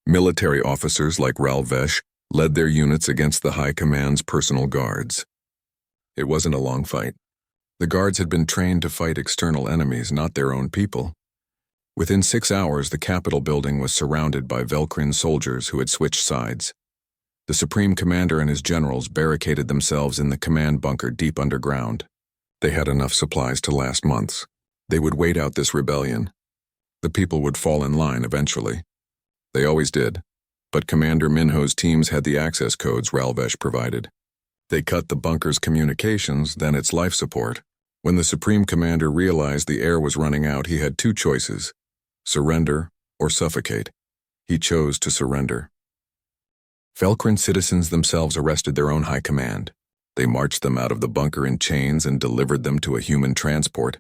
Military officers like Ralvesh led their units against the High Command's personal guards. It wasn't a long fight. The guards had been trained to fight external enemies, not their own people. Within 6 hours, the Capitol building was surrounded by Velcrin soldiers who had switched sides. The Supreme Commander and his generals barricaded themselves in the command bunker deep underground. They had enough supplies to last months. They would wait out this rebellion. The people would fall in line eventually. They always did. But Commander Minho's teams had the access codes Ralvesh provided. They cut the bunker's communications, then its life support. When the Supreme Commander realized the air was running out, he had 2 choices: surrender or suffocate. He chose to surrender. Velcrin citizens themselves arrested their own high command. They marched them out of the bunker in chains and delivered them to a human transport.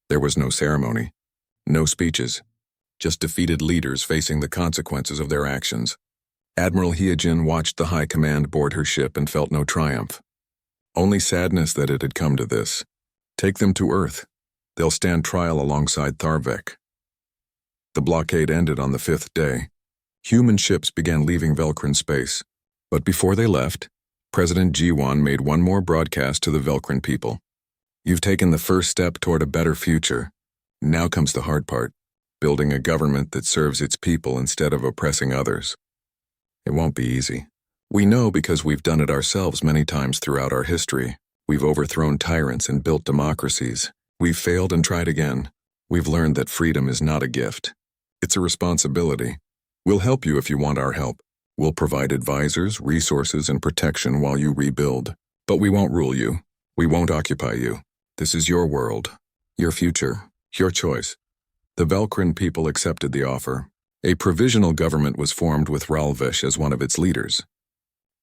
There was no ceremony, no speeches, just defeated leaders facing the consequences of their actions. Admiral Hyojin watched the High Command board her ship and felt no triumph. Only sadness that it had come to this. Take them to Earth. They'll stand trial alongside Tharvek. The blockade ended on the 5th day. Human ships began leaving Velcrin space. But before they left, President Jiwan made one more broadcast to the Velcrin people. You've taken the first step toward a better future. Now comes the hard part. Building a government that serves its people instead of oppressing others. It won't be easy. We know because we've done it ourselves many times throughout our history. We've overthrown tyrants and built democracies. We've failed and tried again. We've learned that freedom is not a gift. It's a responsibility. We'll help you if you want our help. We'll provide advisors, resources, and protection while you rebuild. But we won't rule you. We won't occupy you. This is your world, your future, your choice. The Velcrin people accepted the offer. A provisional government was formed with Ralvesh as one of its leaders.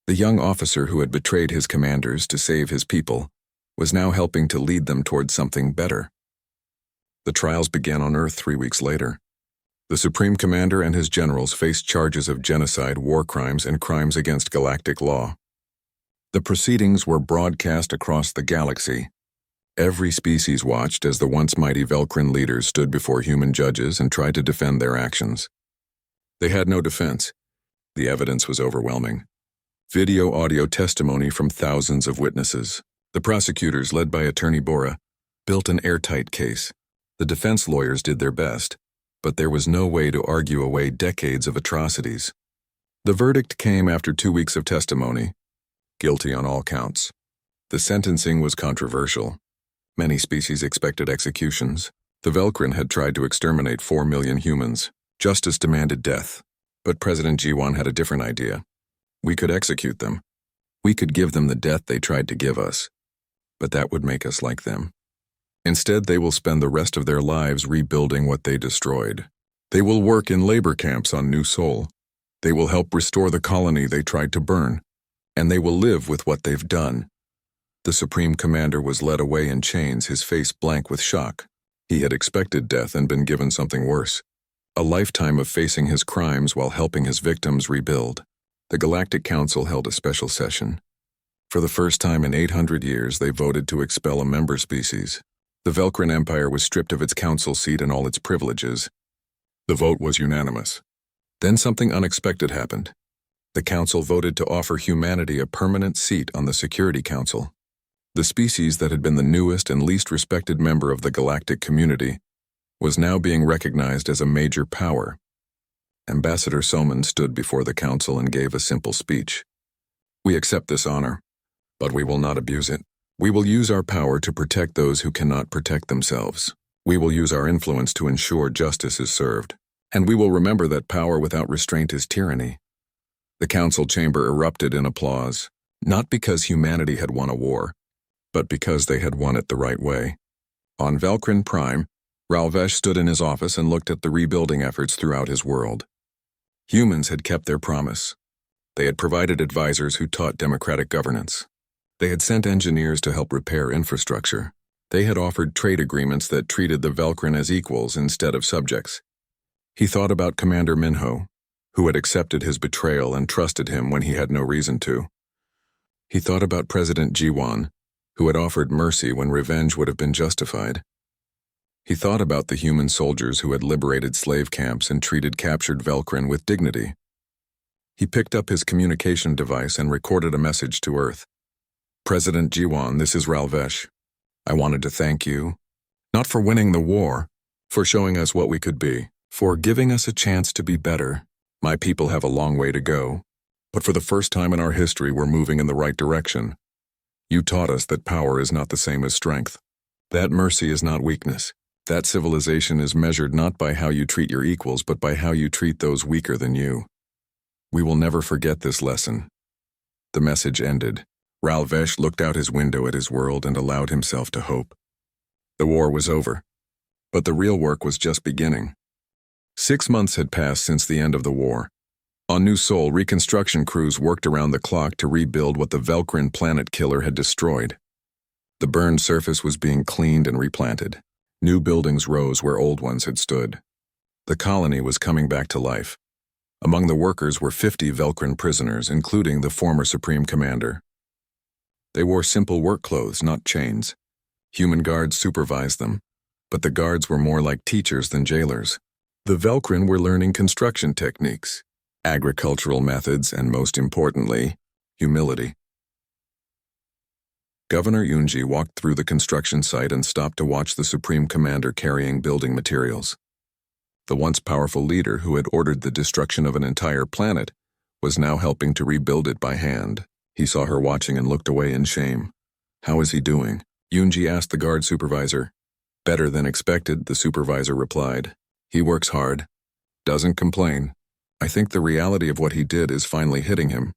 The young officer who had betrayed his commanders to save his people was now helping to lead them towards something better. The trials began on Earth 3 weeks later. The Supreme Commander and his generals faced charges of genocide, war crimes, and crimes against galactic law. The proceedings were broadcast across the galaxy. Every species watched as the once mighty Velcrin leaders stood before human judges and tried to defend their actions. They had no defense. The evidence was overwhelming. Video-audio testimony from thousands of witnesses. The prosecutors, led by Attorney Bora, built an airtight case. The defense lawyers did their best, but there was no way to argue away decades of atrocities. The verdict came after 2 weeks of testimony. Guilty on all counts. The sentencing was controversial. Many species expected executions. The Velcrin had tried to exterminate 4 million humans. Justice demanded death. But President G1 had a different idea. We could execute them. We could give them the death they tried to give us. But that would make us like them. Instead, they will spend the rest of their lives rebuilding what they destroyed. They will work in labor camps on New Sol. They will help restore the colony they tried to burn. And they will live with what they've done. The Supreme Commander was led away in chains, his face blank with shock. He had expected death and been given something worse. A lifetime of facing his crimes while helping his victims rebuild. The Galactic Council held a special session. For the first time in 800 years, they voted to expel a member species. The Velcrin Empire was stripped of its council seat and all its privileges. The vote was unanimous. Then something unexpected happened. The council voted to offer humanity a permanent seat on the Security Council. The species that had been the newest and least respected member of the galactic community was now being recognized as a major power. Ambassador Soman stood before the council and gave a simple speech. We accept this honor, but we will not abuse it. We will use our power to protect those who cannot protect themselves. We will use our influence to ensure justice is served. And we will remember that power without restraint is tyranny. The council chamber erupted in applause, not because humanity had won a war, but because they had won it the right way. On Velcrin Prime, Ralvesh stood in his office and looked at the rebuilding efforts throughout his world. Humans had kept their promise. They had provided advisors who taught democratic governance. They had sent engineers to help repair infrastructure. They had offered trade agreements that treated the Velcrin as equals instead of subjects. He thought about Commander Minho, who had accepted his betrayal and trusted him when he had no reason to. He thought about President G1, who had offered mercy when revenge would have been justified. He thought about the human soldiers who had liberated slave camps and treated captured Velcrin with dignity. He picked up his communication device and recorded a message to Earth. President G1, this is Ralvesh. I wanted to thank you, not for winning the war, for showing us what we could be, for giving us a chance to be better. My people have a long way to go, but for the first time in our history, we're moving in the right direction. You taught us that power is not the same as strength. That mercy is not weakness. That civilization is measured not by how you treat your equals, but by how you treat those weaker than you. We will never forget this lesson. The message ended. Ralvesh looked out his window at his world and allowed himself to hope. The war was over, but the real work was just beginning. 6 months had passed since the end of the war. On New Sol, reconstruction crews worked around the clock to rebuild what the Velcrin planet killer had destroyed. The burned surface was being cleaned and replanted. New buildings rose where old ones had stood. The colony was coming back to life. Among the workers were 50 Velcrin prisoners, including the former Supreme Commander. They wore simple work clothes, not chains. Human guards supervised them, but the guards were more like teachers than jailers. The Velcrin were learning construction techniques, agricultural methods, and most importantly, humility. Governor Yunji walked through the construction site and stopped to watch the Supreme Commander carrying building materials. The once powerful leader who had ordered the destruction of an entire planet was now helping to rebuild it by hand. He saw her watching and looked away in shame. How is he doing? Yunji asked the guard supervisor. Better than expected, the supervisor replied. He works hard. Doesn't complain. I think the reality of what he did is finally hitting him.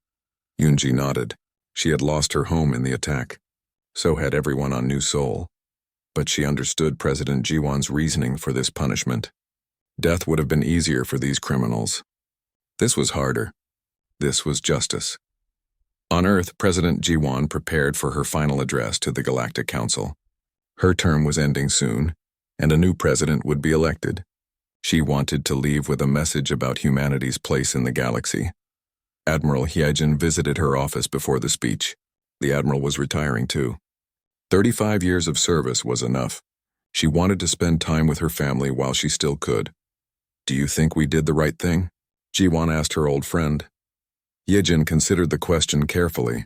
Yunji nodded. She had lost her home in the attack. So had everyone on New Sol. But she understood President Jiwan's reasoning for this punishment. Death would have been easier for these criminals. This was harder. This was justice. On Earth, President Jiwan prepared for her final address to the Galactic Council. Her term was ending soon, and a new president would be elected. She wanted to leave with a message about humanity's place in the galaxy. Admiral Hyejin visited her office before the speech. The admiral was retiring too. 35 years of service was enough. She wanted to spend time with her family while she still could. Do you think we did the right thing? Jiwon asked her old friend. Yejin considered the question carefully.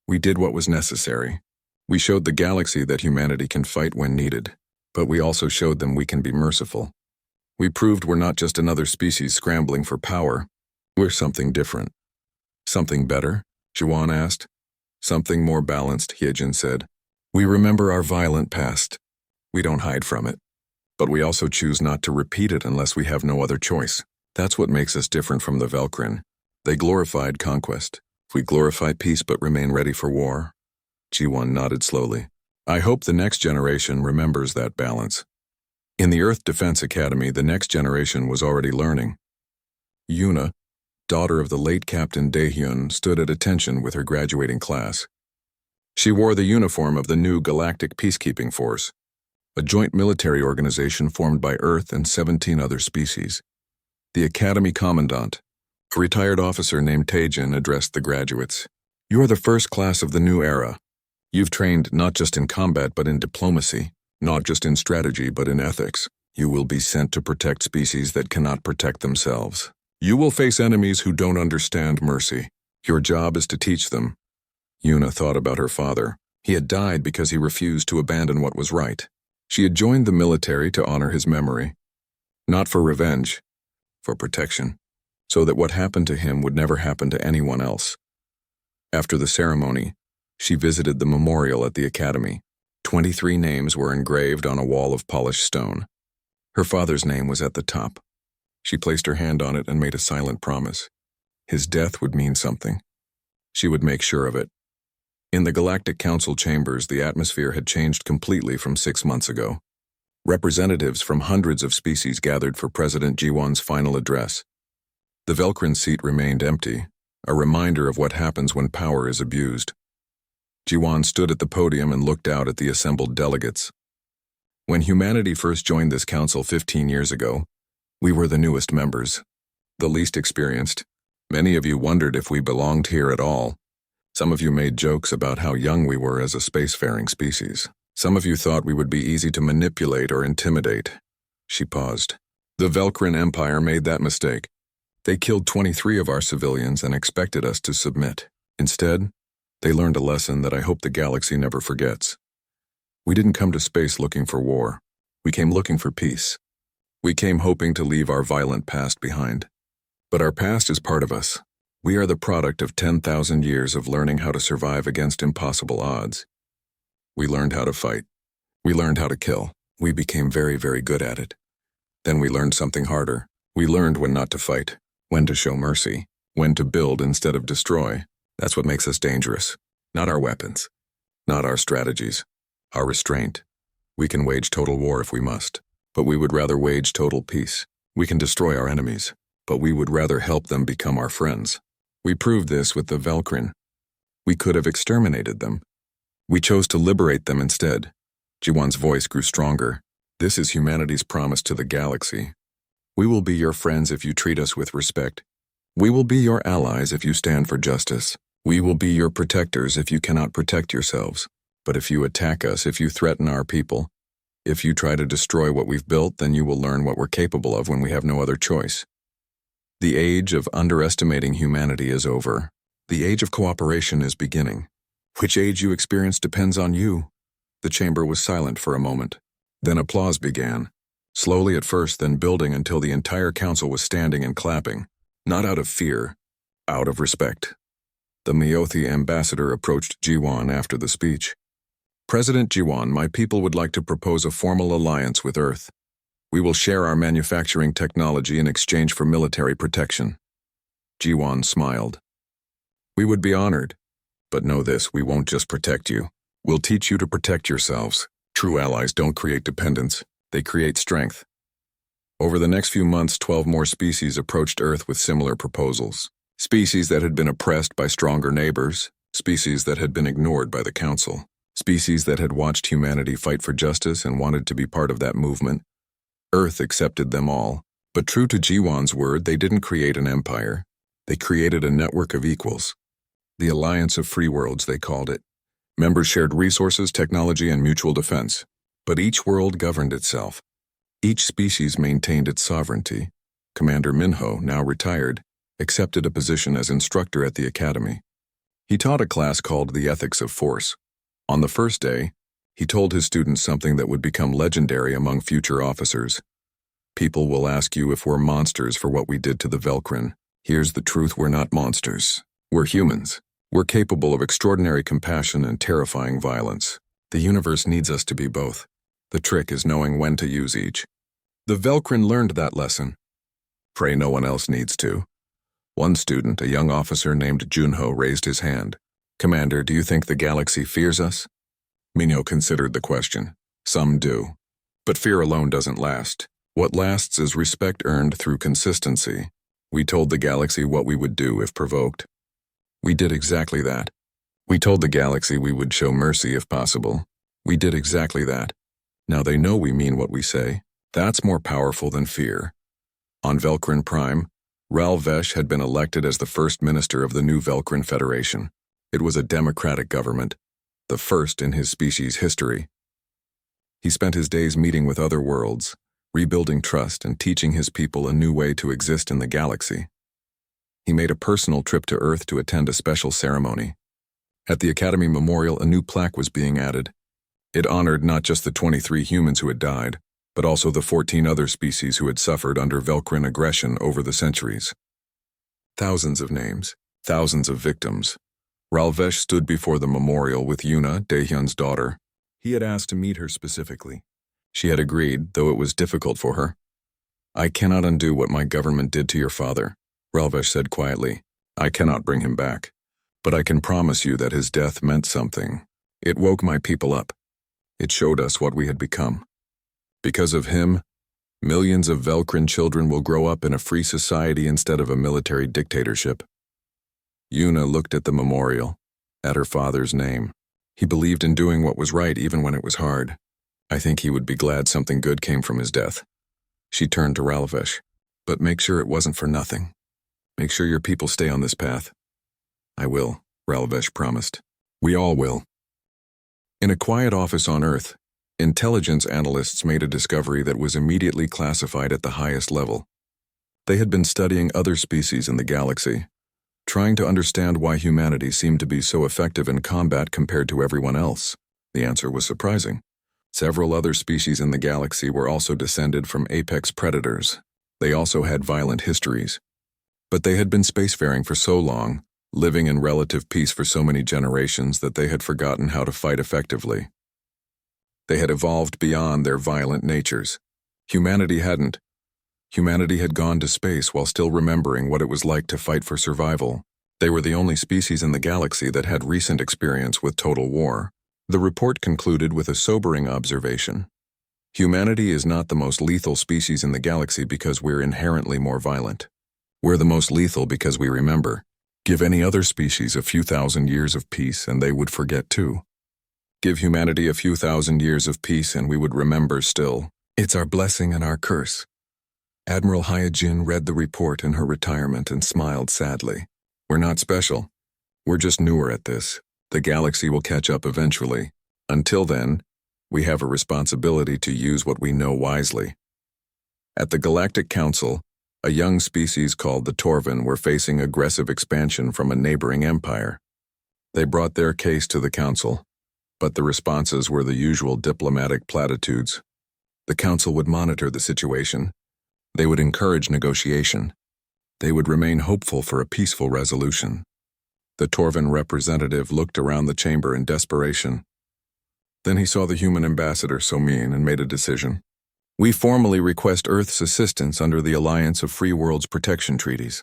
We did what was necessary. We showed the galaxy that humanity can fight when needed, but we also showed them we can be merciful. We proved we're not just another species scrambling for power. We're something different. Something better? Jiwon asked. Something more balanced, Yejin said. We remember our violent past. We don't hide from it. But we also choose not to repeat it unless we have no other choice. That's what makes us different from the Velkrin. They glorified conquest. We glorify peace but remain ready for war. Jiwon nodded slowly. I hope the next generation remembers that balance. In the Earth Defense Academy, the next generation was already learning. Yuna, daughter of the late Captain Daehyun, stood at attention with her graduating class. She wore the uniform of the new Galactic Peacekeeping Force, a joint military organization formed by Earth and 17 other species. The Academy Commandant, a retired officer named Taejin, addressed the graduates. You are the first class of the new era. You've trained not just in combat but in diplomacy, not just in strategy but in ethics. You will be sent to protect species that cannot protect themselves. You will face enemies who don't understand mercy. Your job is to teach them. Yuna thought about her father. He had died because he refused to abandon what was right. She had joined the military to honor his memory. Not for revenge, for protection, so that what happened to him would never happen to anyone else. After the ceremony, she visited the memorial at the academy. 23 names were engraved on a wall of polished stone. Her father's name was at the top. She placed her hand on it and made a silent promise. His death would mean something. She would make sure of it. In the Galactic Council chambers, the atmosphere had changed completely from 6 months ago. Representatives from hundreds of species gathered for President Jiwon's final address. The Velkrin seat remained empty, a reminder of what happens when power is abused. Jiwon stood at the podium and looked out at the assembled delegates. When humanity first joined this council 15 years ago, we were the newest members, the least experienced. Many of you wondered if we belonged here at all. Some of you made jokes about how young we were as a spacefaring species. Some of you thought we would be easy to manipulate or intimidate. She paused. The Velkrin Empire made that mistake. They killed 23 of our civilians and expected us to submit. Instead, they learned a lesson that I hope the galaxy never forgets. We didn't come to space looking for war. We came looking for peace. We came hoping to leave our violent past behind. But our past is part of us. We are the product of 10,000 years of learning how to survive against impossible odds. We learned how to fight. We learned how to kill. We became very, very good at it. Then we learned something harder. We learned when not to fight, when to show mercy, when to build instead of destroy. That's what makes us dangerous. Not our weapons, not our strategies, our restraint. We can wage total war if we must, but we would rather wage total peace. We can destroy our enemies, but we would rather help them become our friends. We proved this with the Velkrin. We could have exterminated them. We chose to liberate them instead. Jiwon's voice grew stronger. This is humanity's promise to the galaxy. We will be your friends if you treat us with respect. We will be your allies if you stand for justice. We will be your protectors if you cannot protect yourselves. But if you attack us, if you threaten our people, if you try to destroy what we've built, then you will learn what we're capable of when we have no other choice. The age of underestimating humanity is over. The age of cooperation is beginning. Which age you experience depends on you. The chamber was silent for a moment. Then applause began. Slowly at first, then building until the entire council was standing and clapping. Not out of fear, out of respect. The Myothi ambassador approached Jiwon after the speech. President Jiwon, my people would like to propose a formal alliance with Earth. We will share our manufacturing technology in exchange for military protection. Jiwon smiled. We would be honored. But know this, we won't just protect you. We'll teach you to protect yourselves. True allies don't create dependence. They create strength. Over the next few months, 12 more species approached Earth with similar proposals. Species that had been oppressed by stronger neighbors. Species that had been ignored by the Council. Species that had watched humanity fight for justice and wanted to be part of that movement. Earth accepted them all, but true to Jiwon's word, they didn't create an empire. They created a network of equals. The Alliance of Free Worlds, they called it. Members shared resources, technology, and mutual defense. But each world governed itself. Each species maintained its sovereignty. Commander Minho, now retired, accepted a position as instructor at the academy. He taught a class called The Ethics of Force. On the first day, he told his students something that would become legendary among future officers. People will ask you if we're monsters for what we did to the Velcrin. Here's the truth: we're not monsters. We're humans. We're capable of extraordinary compassion and terrifying violence. The universe needs us to be both. The trick is knowing when to use each. The Velcrin learned that lesson. Pray no one else needs to. One student, a young officer named Junho, raised his hand. Commander, do you think the galaxy fears us? Minho considered the question. Some do. But fear alone doesn't last. What lasts is respect earned through consistency. We told the galaxy what we would do if provoked. We did exactly that. We told the galaxy we would show mercy if possible. We did exactly that. Now they know we mean what we say. That's more powerful than fear. On Velcrin Prime, Ralvesh had been elected as the first minister of the new Velcrin Federation. It was a democratic government, the first in his species' history. He spent his days meeting with other worlds, rebuilding trust and teaching his people a new way to exist in the galaxy. He made a personal trip to Earth to attend a special ceremony. At the Academy Memorial, a new plaque was being added. It honored not just the 23 humans who had died, but also the 14 other species who had suffered under Velcrin aggression over the centuries. Thousands of names, thousands of victims. Ralvesh stood before the memorial with Yuna, Daehyun's daughter. He had asked to meet her specifically. She had agreed, though it was difficult for her. I cannot undo what my government did to your father, Ralvesh said quietly. I cannot bring him back. But I can promise you that his death meant something. It woke my people up. It showed us what we had become. Because of him, millions of Velcrin children will grow up in a free society instead of a military dictatorship. Yuna looked at the memorial, at her father's name. He believed in doing what was right even when it was hard. I think he would be glad something good came from his death. She turned to Ralvesh. But make sure it wasn't for nothing. Make sure your people stay on this path. I will, Ralvesh promised. We all will. In a quiet office on Earth, intelligence analysts made a discovery that was immediately classified at the highest level. They had been studying other species in the galaxy, trying to understand why humanity seemed to be so effective in combat compared to everyone else. The answer was surprising. Several other species in the galaxy were also descended from apex predators. They also had violent histories. But they had been spacefaring for so long, living in relative peace for so many generations, that they had forgotten how to fight effectively. They had evolved beyond their violent natures. Humanity hadn't. Humanity had gone to space while still remembering what it was like to fight for survival. They were the only species in the galaxy that had recent experience with total war. The report concluded with a sobering observation. Humanity is not the most lethal species in the galaxy because we're inherently more violent. We're the most lethal because we remember. Give any other species a few thousand years of peace and they would forget too. Give humanity a few thousand years of peace and we would remember still. It's our blessing and our curse. Admiral Hyojin read the report in her retirement and smiled sadly. We're not special. We're just newer at this. The galaxy will catch up eventually. Until then, we have a responsibility to use what we know wisely. At the Galactic Council, a young species called the Torvin were facing aggressive expansion from a neighboring empire. They brought their case to the council, but the responses were the usual diplomatic platitudes. The council would monitor the situation. They would encourage negotiation. They would remain hopeful for a peaceful resolution. The Torvin representative looked around the chamber in desperation. Then he saw the human ambassador Somin and made a decision. We formally request Earth's assistance under the Alliance of Free Worlds Protection Treaties.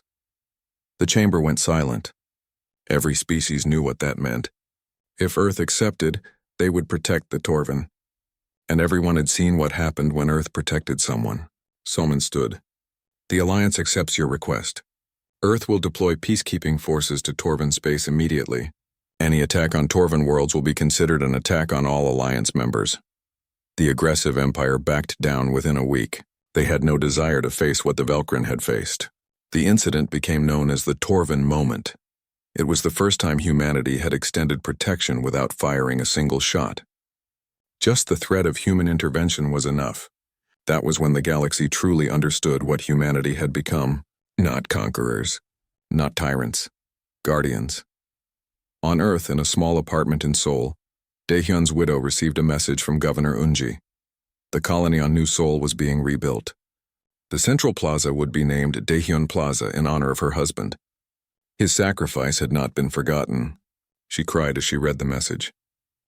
The chamber went silent. Every species knew what that meant. If Earth accepted, they would protect the Torvin. And everyone had seen what happened when Earth protected someone. Somin stood. The Alliance accepts your request. Earth will deploy peacekeeping forces to Torvin space immediately. Any attack on Torvin worlds will be considered an attack on all Alliance members. The aggressive empire backed down within a week. They had no desire to face what the Velcrin had faced. The incident became known as the Torvin moment. It was the first time humanity had extended protection without firing a single shot. Just the threat of human intervention was enough. That was when the galaxy truly understood what humanity had become. Not conquerors, not tyrants, guardians. On Earth, in a small apartment in Seoul, Daehyun's widow received a message from Governor Eunji. The colony on New Seoul was being rebuilt. The central plaza would be named Daehyun Plaza in honor of her husband. His sacrifice had not been forgotten. She cried as she read the message.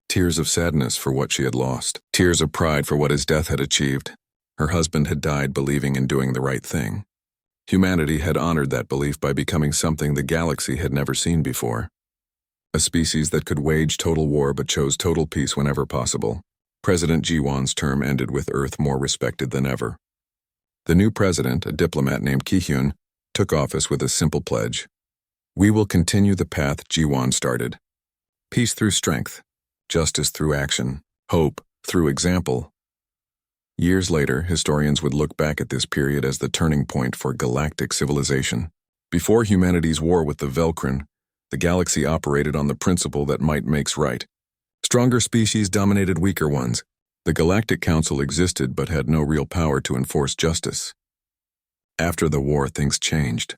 Tears of sadness for what she had lost. Tears of pride for what his death had achieved. Her husband had died believing in doing the right thing. Humanity had honored that belief by becoming something the galaxy had never seen before. A species that could wage total war but chose total peace whenever possible. President Ji-won's term ended with Earth more respected than ever. The new president, a diplomat named Ki-hyun, took office with a simple pledge. We will continue the path Ji-won started. Peace through strength, justice through action, hope through example. Years later, historians would look back at this period as the turning point for galactic civilization. Before humanity's war with the Velkrin, the galaxy operated on the principle that might makes right. Stronger species dominated weaker ones. The Galactic Council existed but had no real power to enforce justice. After the war, things changed.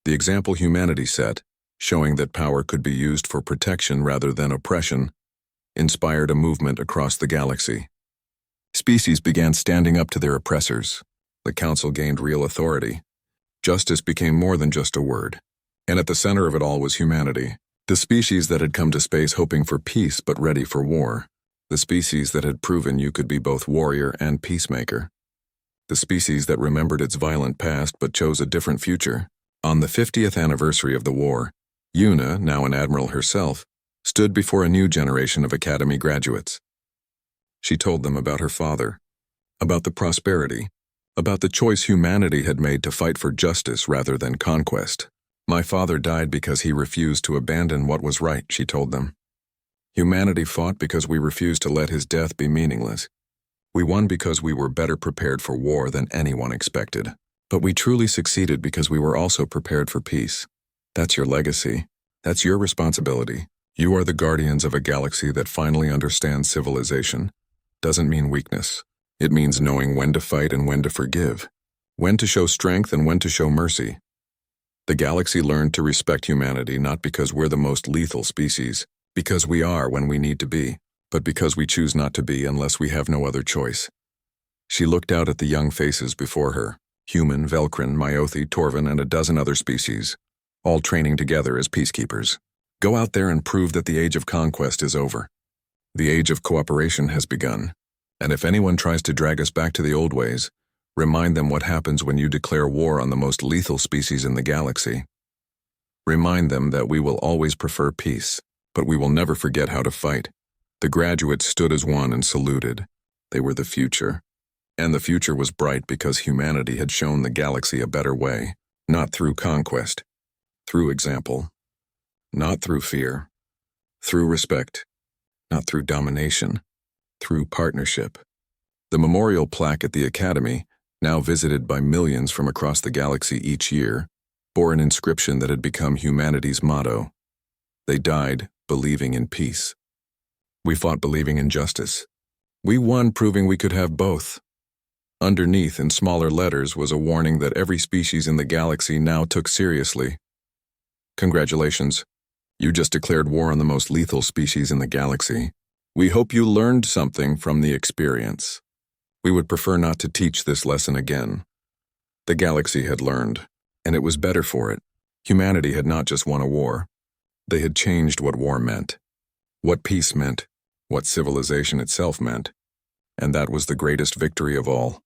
The example humanity set, showing that power could be used for protection rather than oppression, inspired a movement across the galaxy. Species began standing up to their oppressors. The Council gained real authority. Justice became more than just a word. And at the center of it all was humanity, the species that had come to space hoping for peace but ready for war, the species that had proven you could be both warrior and peacemaker, the species that remembered its violent past but chose a different future. On the 50th anniversary of the war, Yuna, now an admiral herself, stood before a new generation of Academy graduates. She told them about her father, about the prosperity, about the choice humanity had made to fight for justice rather than conquest. My father died because he refused to abandon what was right, she told them. Humanity fought because we refused to let his death be meaningless. We won because we were better prepared for war than anyone expected. But we truly succeeded because we were also prepared for peace. That's your legacy. That's your responsibility. You are the guardians of a galaxy that finally understands civilization. Doesn't mean weakness. It means knowing when to fight and when to forgive. When to show strength and when to show mercy. The galaxy learned to respect humanity not because we're the most lethal species, because we are when we need to be, but because we choose not to be unless we have no other choice. She looked out at the young faces before her, human, Velkrin, Myothi, Torvin, and a dozen other species, all training together as peacekeepers. Go out there and prove that the age of conquest is over. The age of cooperation has begun, and if anyone tries to drag us back to the old ways, remind them what happens when you declare war on the most lethal species in the galaxy. Remind them that we will always prefer peace, but we will never forget how to fight. The graduates stood as one and saluted. They were the future. And the future was bright because humanity had shown the galaxy a better way, not through conquest, through example, not through fear, through respect, not through domination, through partnership. The memorial plaque at the Academy, now visited by millions from across the galaxy each year, bore an inscription that had become humanity's motto. They died believing in peace. We fought believing in justice. We won proving we could have both. Underneath, in smaller letters, was a warning that every species in the galaxy now took seriously. Congratulations. You just declared war on the most lethal species in the galaxy. We hope you learned something from the experience. We would prefer not to teach this lesson again. The galaxy had learned, and it was better for it. Humanity had not just won a war. They had changed what war meant, what peace meant, what civilization itself meant, and that was the greatest victory of all.